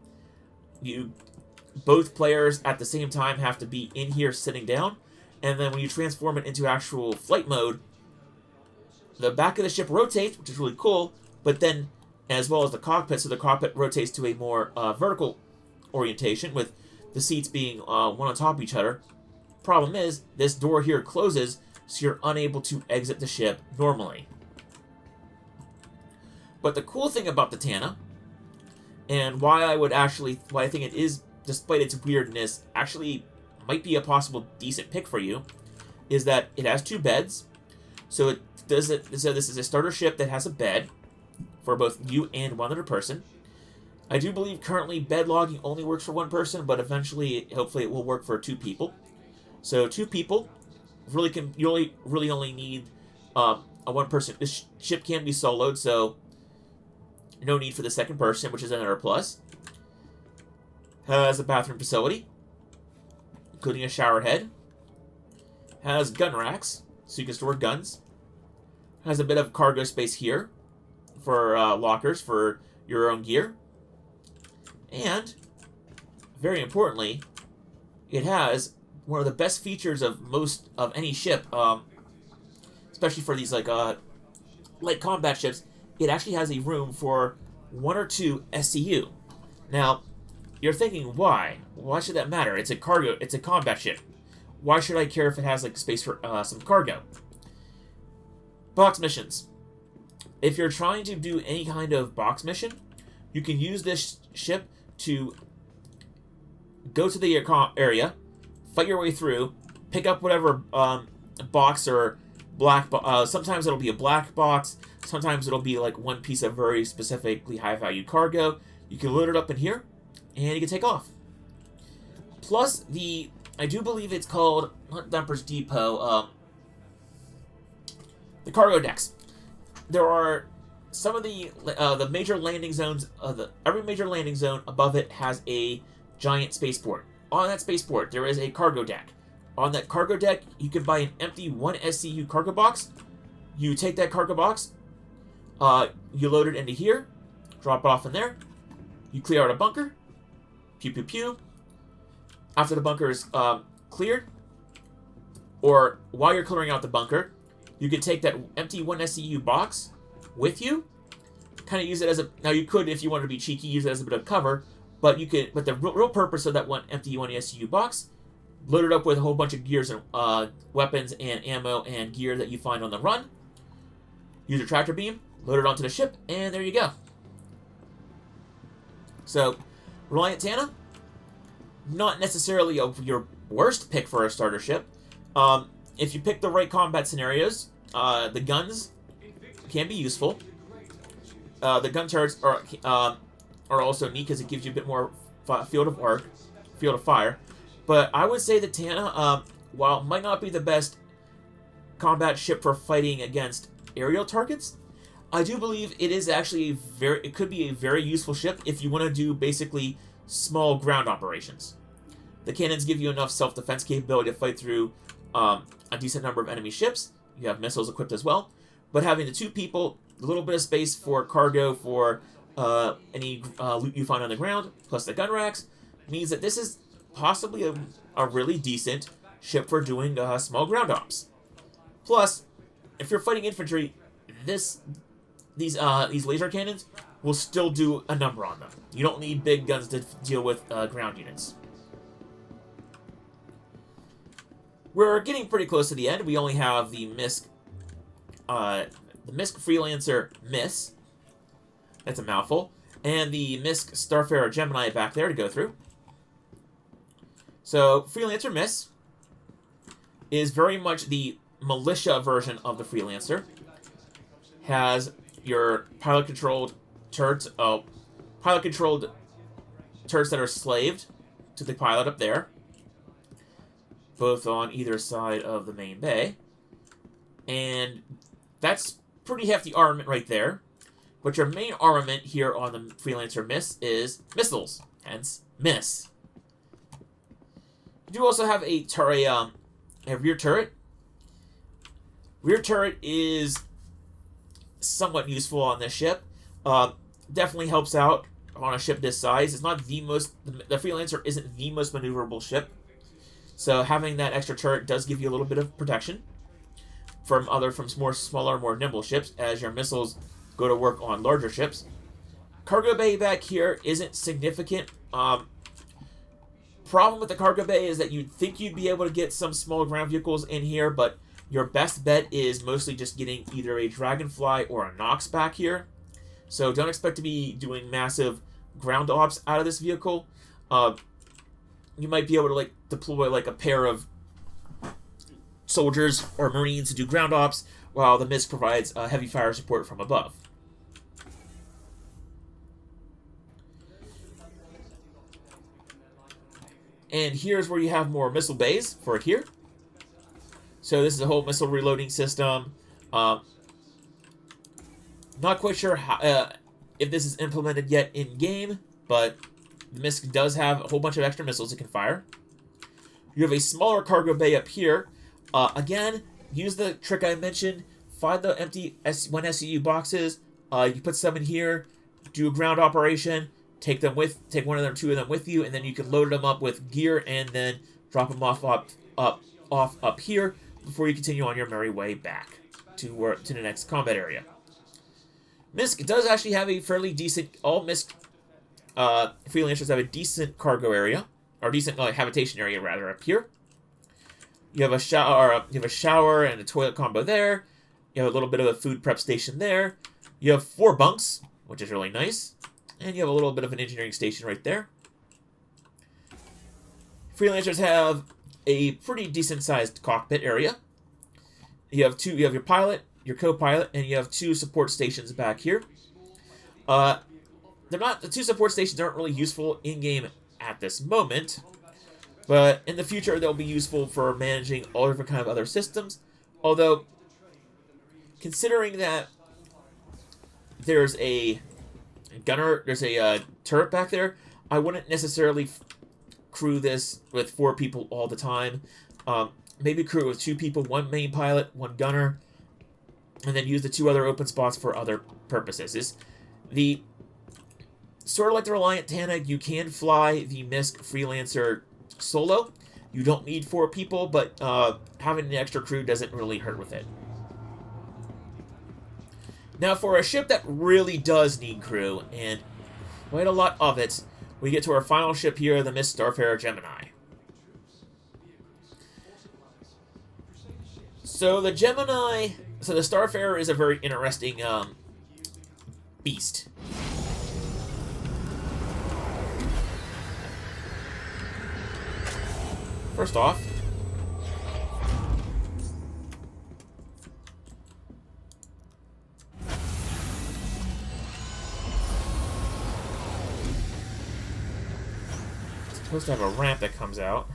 both players at the same time have to be in here sitting down. And then when you transform it into actual flight mode, the back of the ship rotates, which is really cool, but then, as well as the cockpit, so the cockpit rotates to a more vertical orientation, with the seats being one on top of each other. Problem is, this door here closes, so you're unable to exit the ship normally. But the cool thing about the Tana, and why I think it is, despite its weirdness, actually might be a possible decent pick for you, is that it has 2 beds. So this is a starter ship that has a bed for both you and one other person. I do believe currently bed logging only works for 1 person, but eventually, hopefully, it will work for 2 people. So 2 people you really only need a 1 person. This ship can be soloed, so no need for the 2nd person, which is another plus. Has a bathroom facility, including a shower head. Has gun racks, so you can store guns. Has a bit of cargo space here for lockers for your own gear. And, very importantly, it has one of the best features of any ship, especially for these light combat ships. It actually has a room for 1 or 2 SCU. Now, you're thinking, why? Why should that matter? It's a combat ship. Why should I care if it has space for some cargo? Box missions. If you're trying to do any kind of box mission, you can use this ship to go to the area, fight your way through, pick up whatever box or black box. Sometimes it'll be a black box. Sometimes it'll be 1 piece of very specifically high-value cargo. You can load it up in here, and you can take off. Plus, I do believe it's called, not Dumper's Depot, the cargo decks. There are some of the major landing zones, every major landing zone above it has a giant spaceport. On that spaceport, there is a cargo deck. On that cargo deck, you can buy an empty 1 SCU cargo box. You take that cargo box, you load it into here, drop it off in there, you clear out a bunker, pew pew pew. After the bunker is cleared, or while you're clearing out the bunker, you can take that empty 1 SCU box with you, kind of use it as now you could, if you wanted to be cheeky, use it as a bit of cover, but the real purpose of that empty 1 SCU box, load it up with a whole bunch of gears and weapons and ammo and gear that you find on the run, use a tractor beam, load it onto the ship, and there you go. So, Reliant Tana, not necessarily your worst pick for a starter ship. If you pick the right combat scenarios, the guns can be useful. The gun turrets are also neat because it gives you a bit more field of fire. But I would say that Tana, while it might not be the best combat ship for fighting against aerial targets, I do believe it is actually it could be a very useful ship if you want to do basically small ground operations. The cannons give you enough self-defense capability to fight through a decent number of enemy ships. You have missiles equipped as well. But having the 2 people, a little bit of space for cargo for any loot you find on the ground, plus the gun racks, means that this is possibly a really decent ship for doing small ground ops. Plus, if you're fighting infantry, these laser cannons will still do a number on them. You don't need big guns to deal with ground units. We're getting pretty close to the end. We only have the MISC Freelancer MISC. That's a mouthful. And the MISC Starfarer Gemini back there to go through. So, Freelancer MISC is very much the militia version of the Freelancer. Has your pilot-controlled turrets that are slaved to the pilot up there, both on either side of the main bay. And that's pretty hefty armament right there. But your main armament here on the Freelancer MISC is missiles, hence MISC. You do also have a rear turret. Rear turret is somewhat useful on this ship. Definitely helps out on a ship this size. It's not the most... The Freelancer isn't the most maneuverable ship. So having that extra turret does give you a little bit of protection from more smaller, more nimble ships, as your missiles go to work on larger ships. Cargo bay back here isn't significant. Problem with the cargo bay is that you'd think you'd be able to get some small ground vehicles in here, but your best bet is mostly just getting either a Dragonfly or a Nox back here. So don't expect to be doing massive ground ops out of this vehicle. You might be able to like deploy like a pair of soldiers or marines to do ground ops, while the MISC provides heavy fire support from above. And here's where you have more missile bays for here. So this is a whole missile reloading system. Not quite sure how, if this is implemented yet in-game, but the MISC does have a whole bunch of extra missiles it can fire. You have a smaller cargo bay up here. Again, use the trick I mentioned. Find the empty 1 SCU boxes. You put some in here, do a ground operation, take one of them, 2 of them with you, and then you can load them up with gear and then drop them off up here before you continue on your merry way back to the next combat area. MISC does actually have a fairly decent... All MISC Freelancers have a decent cargo area, or decent habitation area rather up here. You have a shower and a toilet combo there. You have a little bit of a food prep station there. You have 4 bunks, which is really nice, and you have a little bit of an engineering station right there. Freelancers have a pretty decent sized cockpit area. You have your pilot, your co-pilot, and you have 2 support stations back here. The 2 support stations aren't really useful in-game at this moment, but in the future they'll be useful for managing all different kind of other systems. Although, considering that there's a gunner, there's a turret back there, I wouldn't necessarily crew this with 4 people all the time. Maybe crew it with 2 people, 1 main pilot, 1 gunner, and then use the 2 other open spots for other purposes. Sort of like the Reliant Tana, you can fly the MISC Freelancer solo. You don't need 4 people, but having an extra crew doesn't really hurt with it. Now, for a ship that really does need crew, and quite a lot of it, we get to our final ship here, the MISC Starfarer Gemini. So the Starfarer is a very interesting beast. First off, it's supposed to have a ramp that comes out.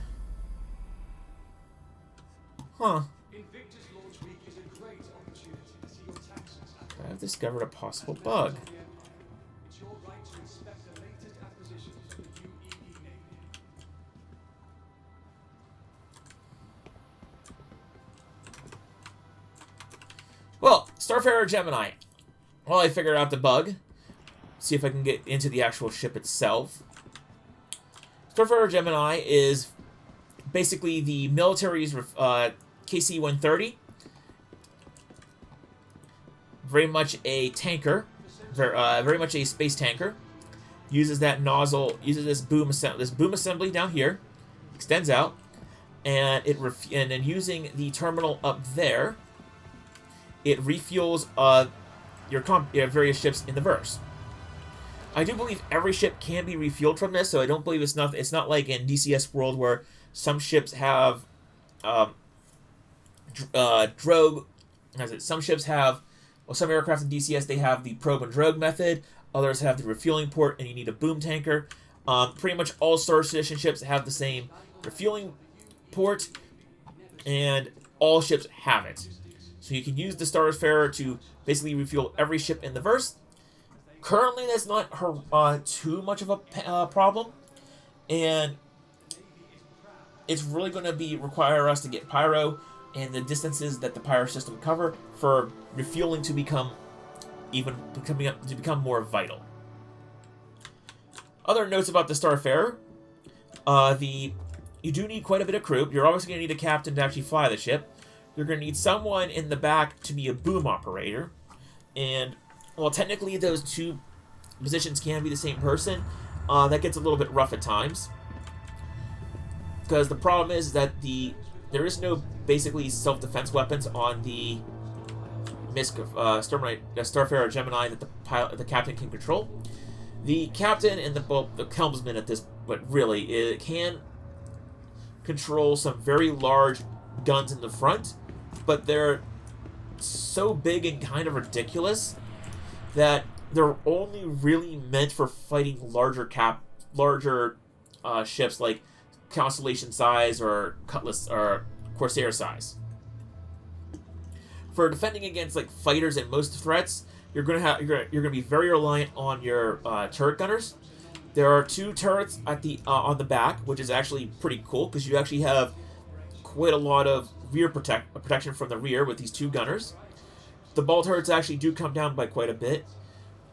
Huh. I've discovered a possible bug. Well, Starfarer Gemini. Well, I figured out the bug. See if I can get into the actual ship itself. Starfarer Gemini is basically the military's KC-130. Very much a tanker. Very much a space tanker. Uses that nozzle, uses this boom assembly down here. Extends out. And then using the terminal up there, it refuels your various ships in the verse. I do believe every ship can be refueled from this, so I don't believe it's not like in DCS World where some ships have drogue. Some ships have, well, some aircraft in DCS they have the probe and drogue method. Others have the refueling port, and you need a boom tanker. Pretty much all Star Citizen ships have the same refueling port, and all ships have it. So you can use the Starfarer to basically refuel every ship in the verse. Currently, that's not too much of a problem, and it's really going to require us to get Pyro and the distances that the Pyro system cover for refueling to become more vital. Other notes about the Starfarer: you do need quite a bit of crew. You're obviously going to need a captain to actually fly the ship. You're going to need someone in the back to be a boom operator, and while technically those two positions can be the same person, that gets a little bit rough at times. Because the problem is that there is no basically self-defense weapons on the MISC Starfarer Gemini that the captain can control. The captain and the helmsman at this, but really, it can control some very large guns in the front, but they're so big and kind of ridiculous that they're only really meant for fighting larger ships like Constellation size or Cutlass or Corsair size. For defending against like fighters and most threats, you're gonna be very reliant on your turret gunners. There are 2 turrets at the on the back, which is actually pretty cool because you actually have quite a lot of rear protection from the rear with these 2 gunners. The ball turrets actually do come down by quite a bit.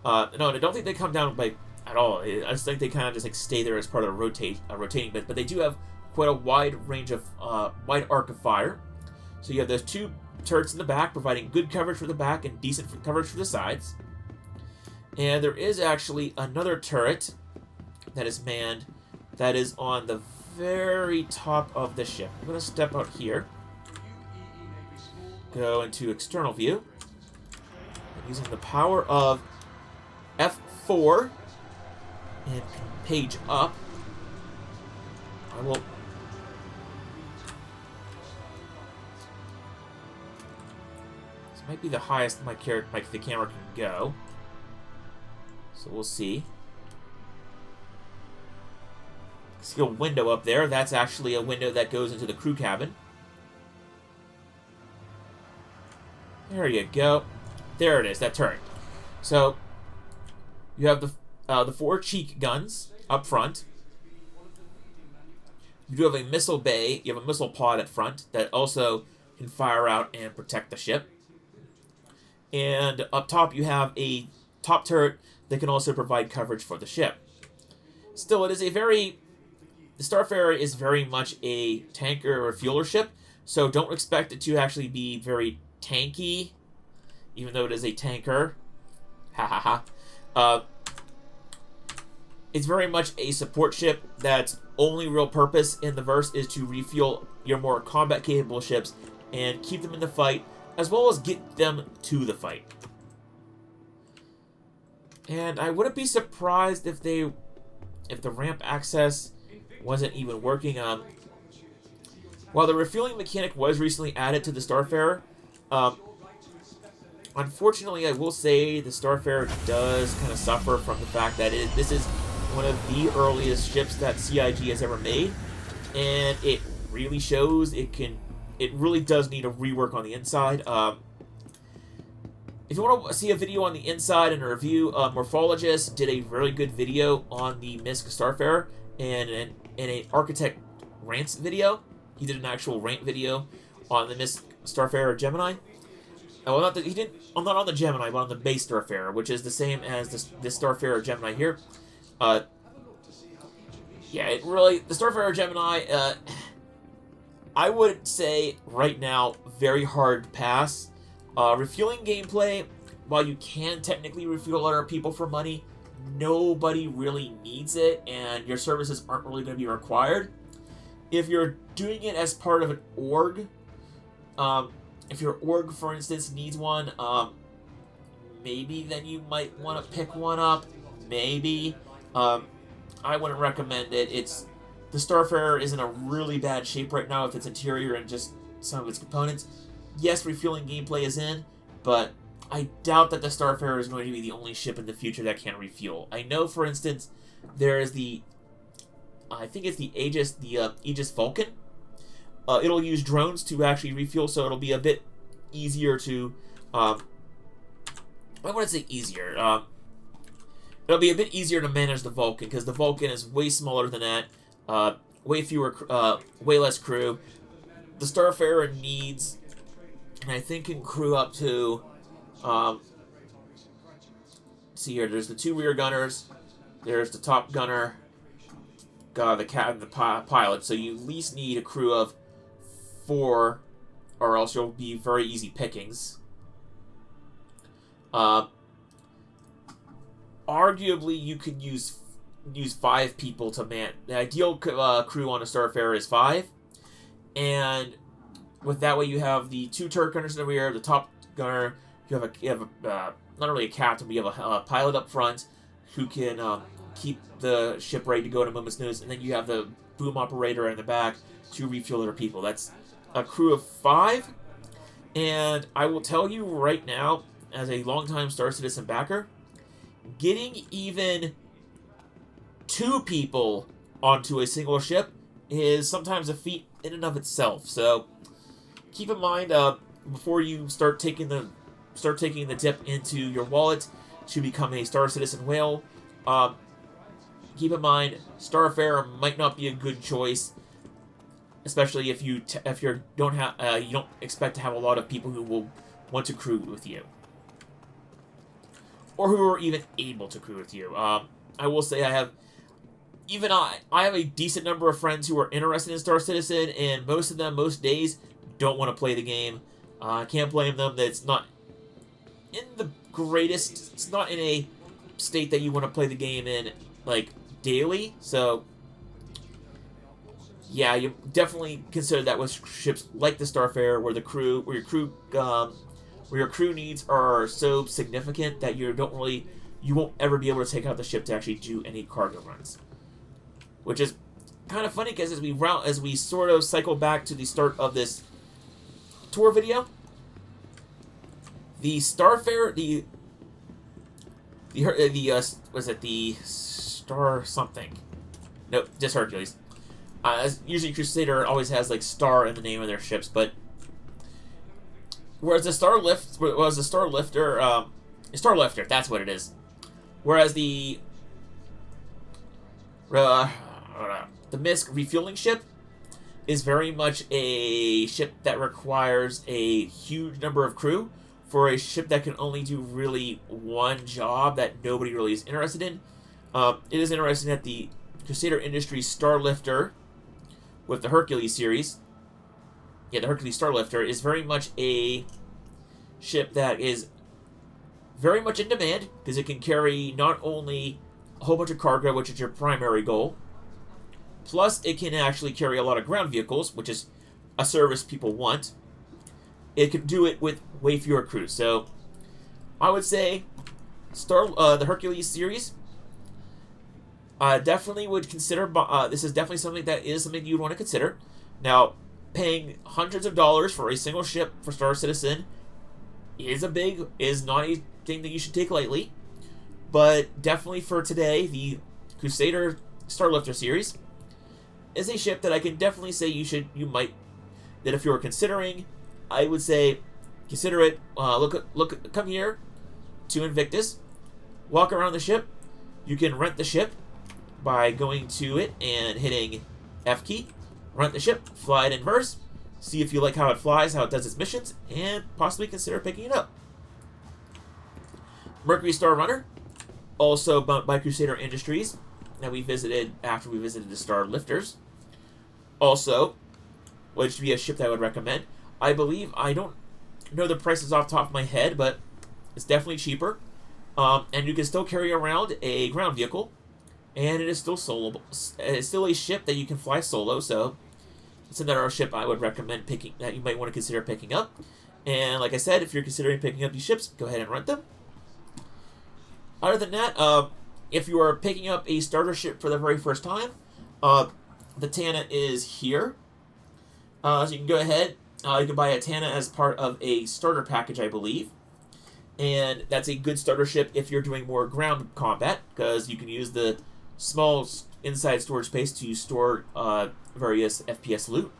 No, I don't think they come down by at all. I just think they kind of just like stay there as part of a rotating bit. But they do have quite a wide range of wide arc of fire. So you have those 2 turrets in the back, providing good coverage for the back and decent coverage for the sides. And there is actually another turret that is manned that is on the very top of the ship. I'm going to step out here, go into external view, and using the power of F4 and page up, I will this might be the highest the camera can go, so we'll see. See a window up there. That's actually a window that goes into the crew cabin. There you go. There it is, that turret. So you have the 4 cheek guns up front. You do have a missile bay. You have a missile pod at front that also can fire out and protect the ship. And up top you have a top turret that can also provide coverage for the ship. Still, it is the Starfarer is very much a tanker or fueler ship, so don't expect it to actually be very tanky, even though it is a tanker. Ha ha ha. It's very much a support ship that's only real purpose in the verse is to refuel your more combat-capable ships and keep them in the fight, as well as get them to the fight. And I wouldn't be surprised if the ramp access wasn't even working. While the refueling mechanic was recently added to the Starfarer, unfortunately, I will say the Starfarer does kind of suffer from the fact that this is one of the earliest ships that CIG has ever made, and it really shows. It really does need a rework on the inside. If you want to see a video on the inside and a review, Morphologist did a very good video on the MISC Starfarer and an Architect rants video. He did an actual rant video on the MISC Starfarer Gemini. Well, not on the Gemini, but on the base Starfarer, which is the same as this Starfarer Gemini here. Yeah, the Starfarer Gemini, I would say right now, very hard pass. Refueling gameplay, while you can technically refuel other people for money, nobody really needs it, and your services aren't really going to be required. If you're doing it as part of an org, if your org, for instance, needs one, maybe then you might want to pick one up. Maybe. I wouldn't recommend it. The Starfarer is in a really bad shape right now with its interior and just some of its components. Yes, refueling gameplay is in, but I doubt that the Starfarer is going to be the only ship in the future that can refuel. I know, for instance, there is I think it's the Aegis Vulcan. It'll use drones to actually refuel, so it'll be a bit easier to, I wouldn't say easier, it'll be a bit easier to manage the Vulcan, because the Vulcan is way smaller than that, way fewer, way less crew. The Starfarer needs, and I think can crew up to, see here, there's the 2 rear gunners, there's the top gunner, the captain, the pilot, so you at least need a crew of 4, or else you'll be very easy pickings. Arguably, you could use 5 people to man. The ideal crew on a Starfarer is 5, and with that way you have the 2 turret gunners in the rear, the top gunner. You have a not really a captain, but you have a pilot up front who can keep the ship ready to go at a moment's notice, and then you have the boom operator in the back to refuel other people. That's a crew of 5, and I will tell you right now, as a longtime Star Citizen backer, getting even 2 people onto a single ship is sometimes a feat in and of itself. So keep in mind, before you start taking the dip into your wallet to become a Star Citizen whale, keep in mind Starfarer might not be a good choice, especially if you don't expect to have a lot of people who will want to crew with you, or who are even able to crew with you. I will say I have a decent number of friends who are interested in Star Citizen, and most of them, most days, don't want to play the game. I can't blame them. That it's not in the greatest. It's not in a state that you want to play the game in, like, daily. So yeah, you definitely consider that with ships like the Starfarer, where your crew needs are so significant that you won't ever be able to take out the ship to actually do any cargo runs. Which is kind of funny, because as we sort of cycle back to the start of this tour video, the Starfarer, was it the Star something? Nope, just Hercules. Usually Crusader always has like Star in the name of their ships, but whereas the Starlifter, that's what it is. Whereas the MISC refueling ship is very much a ship that requires a huge number of crew for a ship that can only do really one job that nobody really is interested in. It is interesting that the Crusader Industries Starlifter with the Hercules series, the Hercules Starlifter, is very much a ship that is very much in demand, because it can carry not only a whole bunch of cargo, which is your primary goal, plus it can actually carry a lot of ground vehicles, which is a service people want. It can do it with way fewer crews. So I would say the Hercules series, definitely would consider. This is definitely something you'd want to consider. Now, paying hundreds of dollars for a single ship for Star Citizen is not a thing that you should take lightly. But definitely for today, the Crusader Starlifter series is a ship that I can definitely say that if you're considering, I would say consider it. Come here to Invictus, walk around the ship. You can rent the ship by going to it and hitting F key. Rent the ship, fly it in verse, see if you like how it flies, how it does its missions, and possibly consider picking it up. Mercury Star Runner, also by Crusader Industries, that we visited after we visited the Star Lifters. Also, which would be a ship that I would recommend. I believe, I don't know the prices off the top of my head, but it's definitely cheaper. And you can still carry around a ground vehicle, and it is still soloable. It's still a ship that you can fly solo, so it's another ship I would recommend that you might want to consider picking up. And like I said, if you're considering picking up these ships, go ahead and rent them. Other than that, if you are picking up a starter ship for the very first time, the Tana is here. So you can go ahead. You can buy a Tana as part of a starter package, I believe. And that's a good starter ship if you're doing more ground combat, because you can use the small inside storage space to store various FPS loot.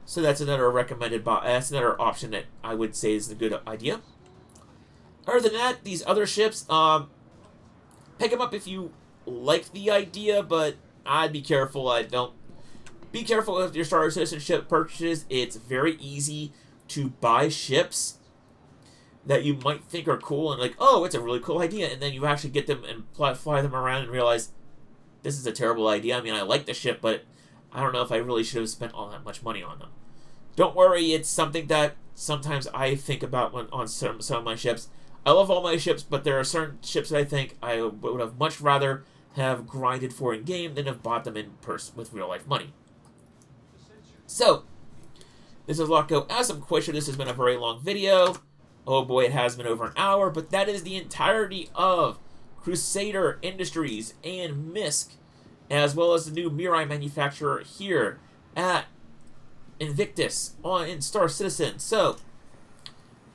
So that's another recommended that's another option that I would say is a good idea. Other than that, these other ships, pick them up if you like the idea, but I'd be careful. Be careful with your Star Citizenship purchases. It's very easy to buy ships that you might think are cool and like, oh, it's a really cool idea, and then you actually get them and fly them around and realize this is a terrible idea. I mean, I like the ship, but I don't know if I really should have spent all that much money on them. Don't worry, it's something that sometimes I think about when on some of my ships. I love all my ships, but there are certain ships that I think I would have much rather have grinded for in-game than have bought them in person with real-life money. So, this is Loco. As I'm quite sure this has been a very long video. Oh boy, it has been over an hour, but that is the entirety of Crusader Industries and MISC, as well as the new Mirai manufacturer here at Invictus in Star Citizen. So,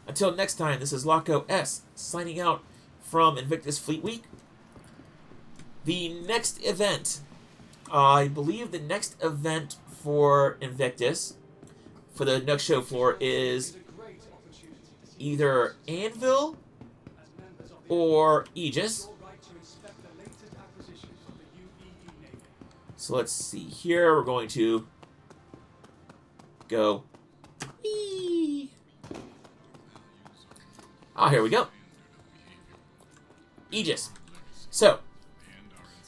until next time, this is Loco S signing out from Invictus Fleet Week. The next event, I believe the next event for Invictus, for the next show floor, is either Anvil or Aegis. So let's see here. We're going to go. Here we go. Aegis. So,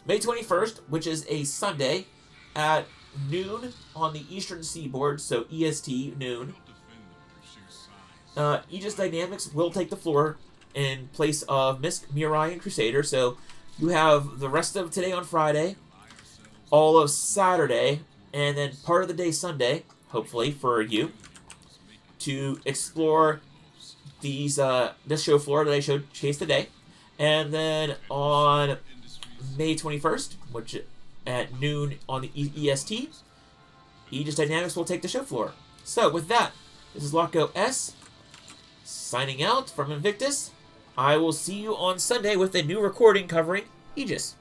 May 21st, which is a Sunday, at noon on the Eastern Seaboard, so EST, noon, Aegis Dynamics will take the floor in place of MISC, Mirai, and Crusader. So you have the rest of today on Friday, all of Saturday, and then part of the day Sunday, hopefully, for you, to explore these this show floor that I showcased today. And then on May 21st, which at noon on the EST, Aegis Dynamics will take the show floor. So with that, this is Loco S signing out from Invictus. I will see you on Sunday with a new recording covering Aegis.